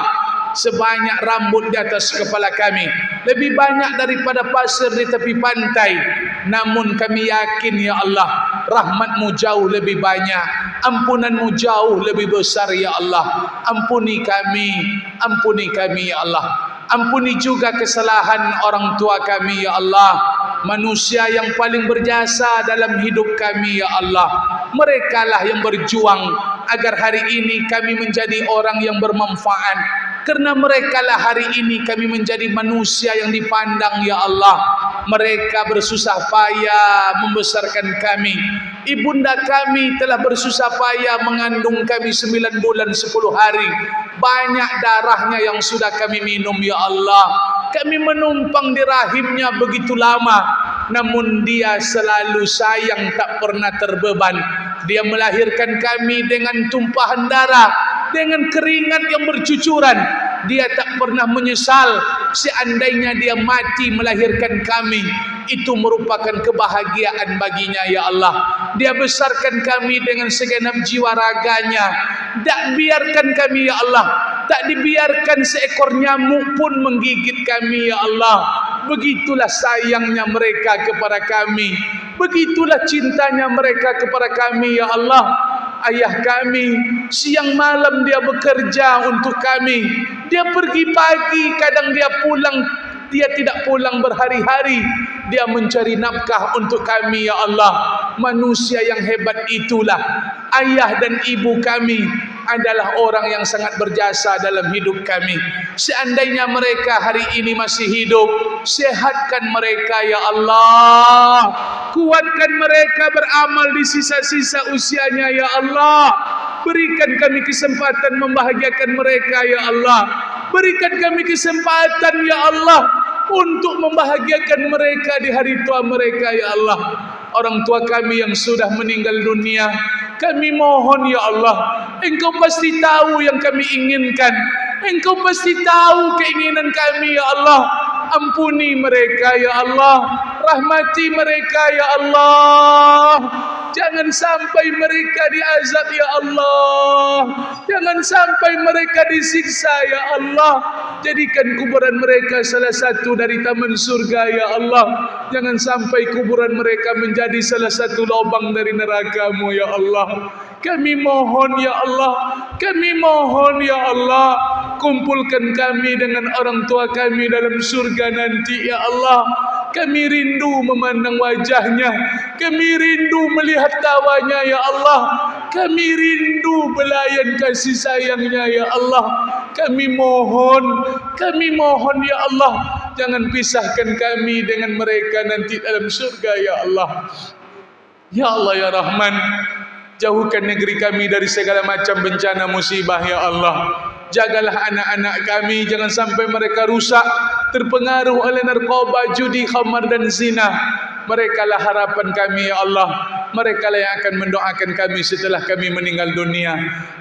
Sebanyak rambut di atas kepala kami, lebih banyak daripada pasir di tepi pantai. Namun kami yakin ya Allah, rahmat-Mu jauh lebih banyak, ampunan-Mu jauh lebih besar ya Allah. Ampuni kami ya Allah. Ampuni juga kesalahan orang tua kami ya Allah, manusia yang paling berjasa dalam hidup kami ya Allah. Merekalah yang berjuang agar hari ini kami menjadi orang yang bermanfaat. Karena merekalah hari ini kami menjadi manusia yang dipandang ya Allah. Mereka bersusah payah membesarkan kami. Ibunda kami telah bersusah payah mengandung kami 9 bulan 10 hari. Banyak darahnya yang sudah kami minum ya Allah. Kami menumpang di rahimnya begitu lama, namun dia selalu sayang, tak pernah terbeban. Dia melahirkan kami dengan tumpahan darah, dengan keringat yang bercucuran. Dia tak pernah menyesal seandainya dia mati melahirkan kami. Itu merupakan kebahagiaan baginya ya Allah. Dia besarkan kami dengan segenap jiwa raganya. Tak biarkan kami ya Allah, tak dibiarkan seekor nyamuk pun menggigit kami ya Allah. Begitulah sayangnya mereka kepada kami, begitulah cintanya mereka kepada kami ya Allah. Ayah kami siang malam dia bekerja untuk kami. Dia pergi pagi, kadang dia pulang dia tidak pulang berhari-hari, dia mencari nafkah untuk kami ya Allah. Manusia yang hebat itulah ayah dan ibu kami, adalah orang yang sangat berjasa dalam hidup kami. Seandainya mereka hari ini masih hidup, sehatkan mereka ya Allah, kuatkan mereka beramal di sisa-sisa usianya ya Allah. Berikan kami kesempatan membahagiakan mereka ya Allah. Berikan kami kesempatan ya Allah untuk membahagiakan mereka di hari tua mereka ya Allah. Orang tua kami yang sudah meninggal dunia, kami mohon ya Allah, Engkau pasti tahu yang kami inginkan, Engkau pasti tahu keinginan kami ya Allah. Ampuni mereka ya Allah, rahmati mereka ya Allah. Jangan sampai mereka diazab ya Allah, jangan sampai mereka disiksa ya Allah. Jadikan kuburan mereka salah satu dari taman surga ya Allah. Jangan sampai kuburan mereka menjadi salah satu lubang dari neraka-Mu ya Allah. Kami mohon ya Allah, kami mohon ya Allah, kumpulkan kami dengan orang tua kami dalam surga nanti ya Allah. Kami rindu memandang wajahnya, kami rindu melihat tawanya ya Allah, kami rindu belayan kasih sayangnya ya Allah. Kami mohon ya Allah, jangan pisahkan kami dengan mereka nanti dalam surga ya Allah. Ya Allah ya Rahman, jauhkan negeri kami dari segala macam bencana musibah ya Allah. Jagalah anak-anak kami, jangan sampai mereka rusak, terpengaruh oleh narkoba, judi, khamar dan zina. Mereka lah harapan kami ya Allah. Mereka lah yang akan mendoakan kami setelah kami meninggal dunia.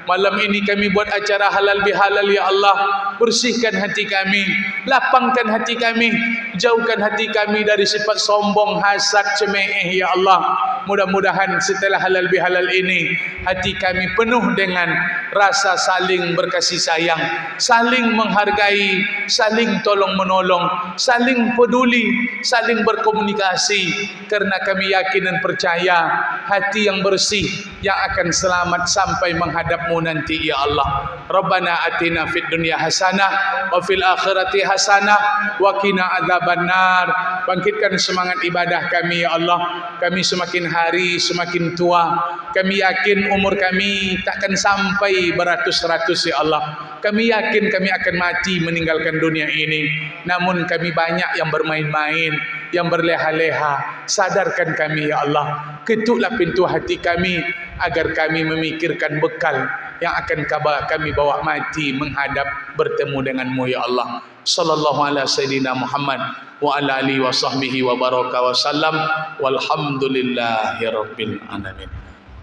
Malam ini kami buat acara halal bihalal ya Allah. Bersihkan hati kami, lapangkan hati kami, jauhkan hati kami dari sifat sombong, hasad, cemeh ya Allah. Mudah-mudahan setelah halal bihalal ini, hati kami penuh dengan rasa saling berkasih sayang, saling menghargai, saling tolong menolong, saling peduli, saling berkomunikasi. Karena kami yakin dan percaya hati yang bersih yang akan selamat sampai menghadap-Mu nanti ya Allah. Rabbana atina fid dunya hasanah wa fil akhirati hasanah wa qina adzabannar. Bangkitkan semangat ibadah kami ya Allah. Kami semakin hari semakin tua. Kami yakin umur kami takkan sampai beratus-ratus ya Allah. Kami yakin kami akan mati meninggalkan dunia ini. Namun kami banyak yang bermain-main, yang berleha-leha. Sadarkan kami ya Allah. Ketuklah pintu hati kami agar kami memikirkan bekal yang akan kami bawa mati menghadap bertemu dengan-Mu ya Allah. Sallallahu ala sayyidina Muhammad wa ala alihi wa sahbihi wa baraka wa sallam. Walhamdulillahi rabbil alamin.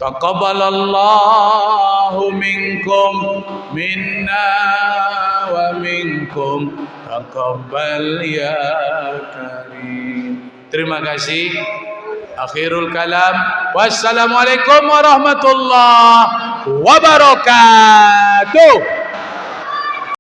Taqabbalallahu minkum minna wa minkum taqabbal ya karim. Terima kasih. Akhirul kalam. Wassalamualaikum warahmatullahi wabarakatuh.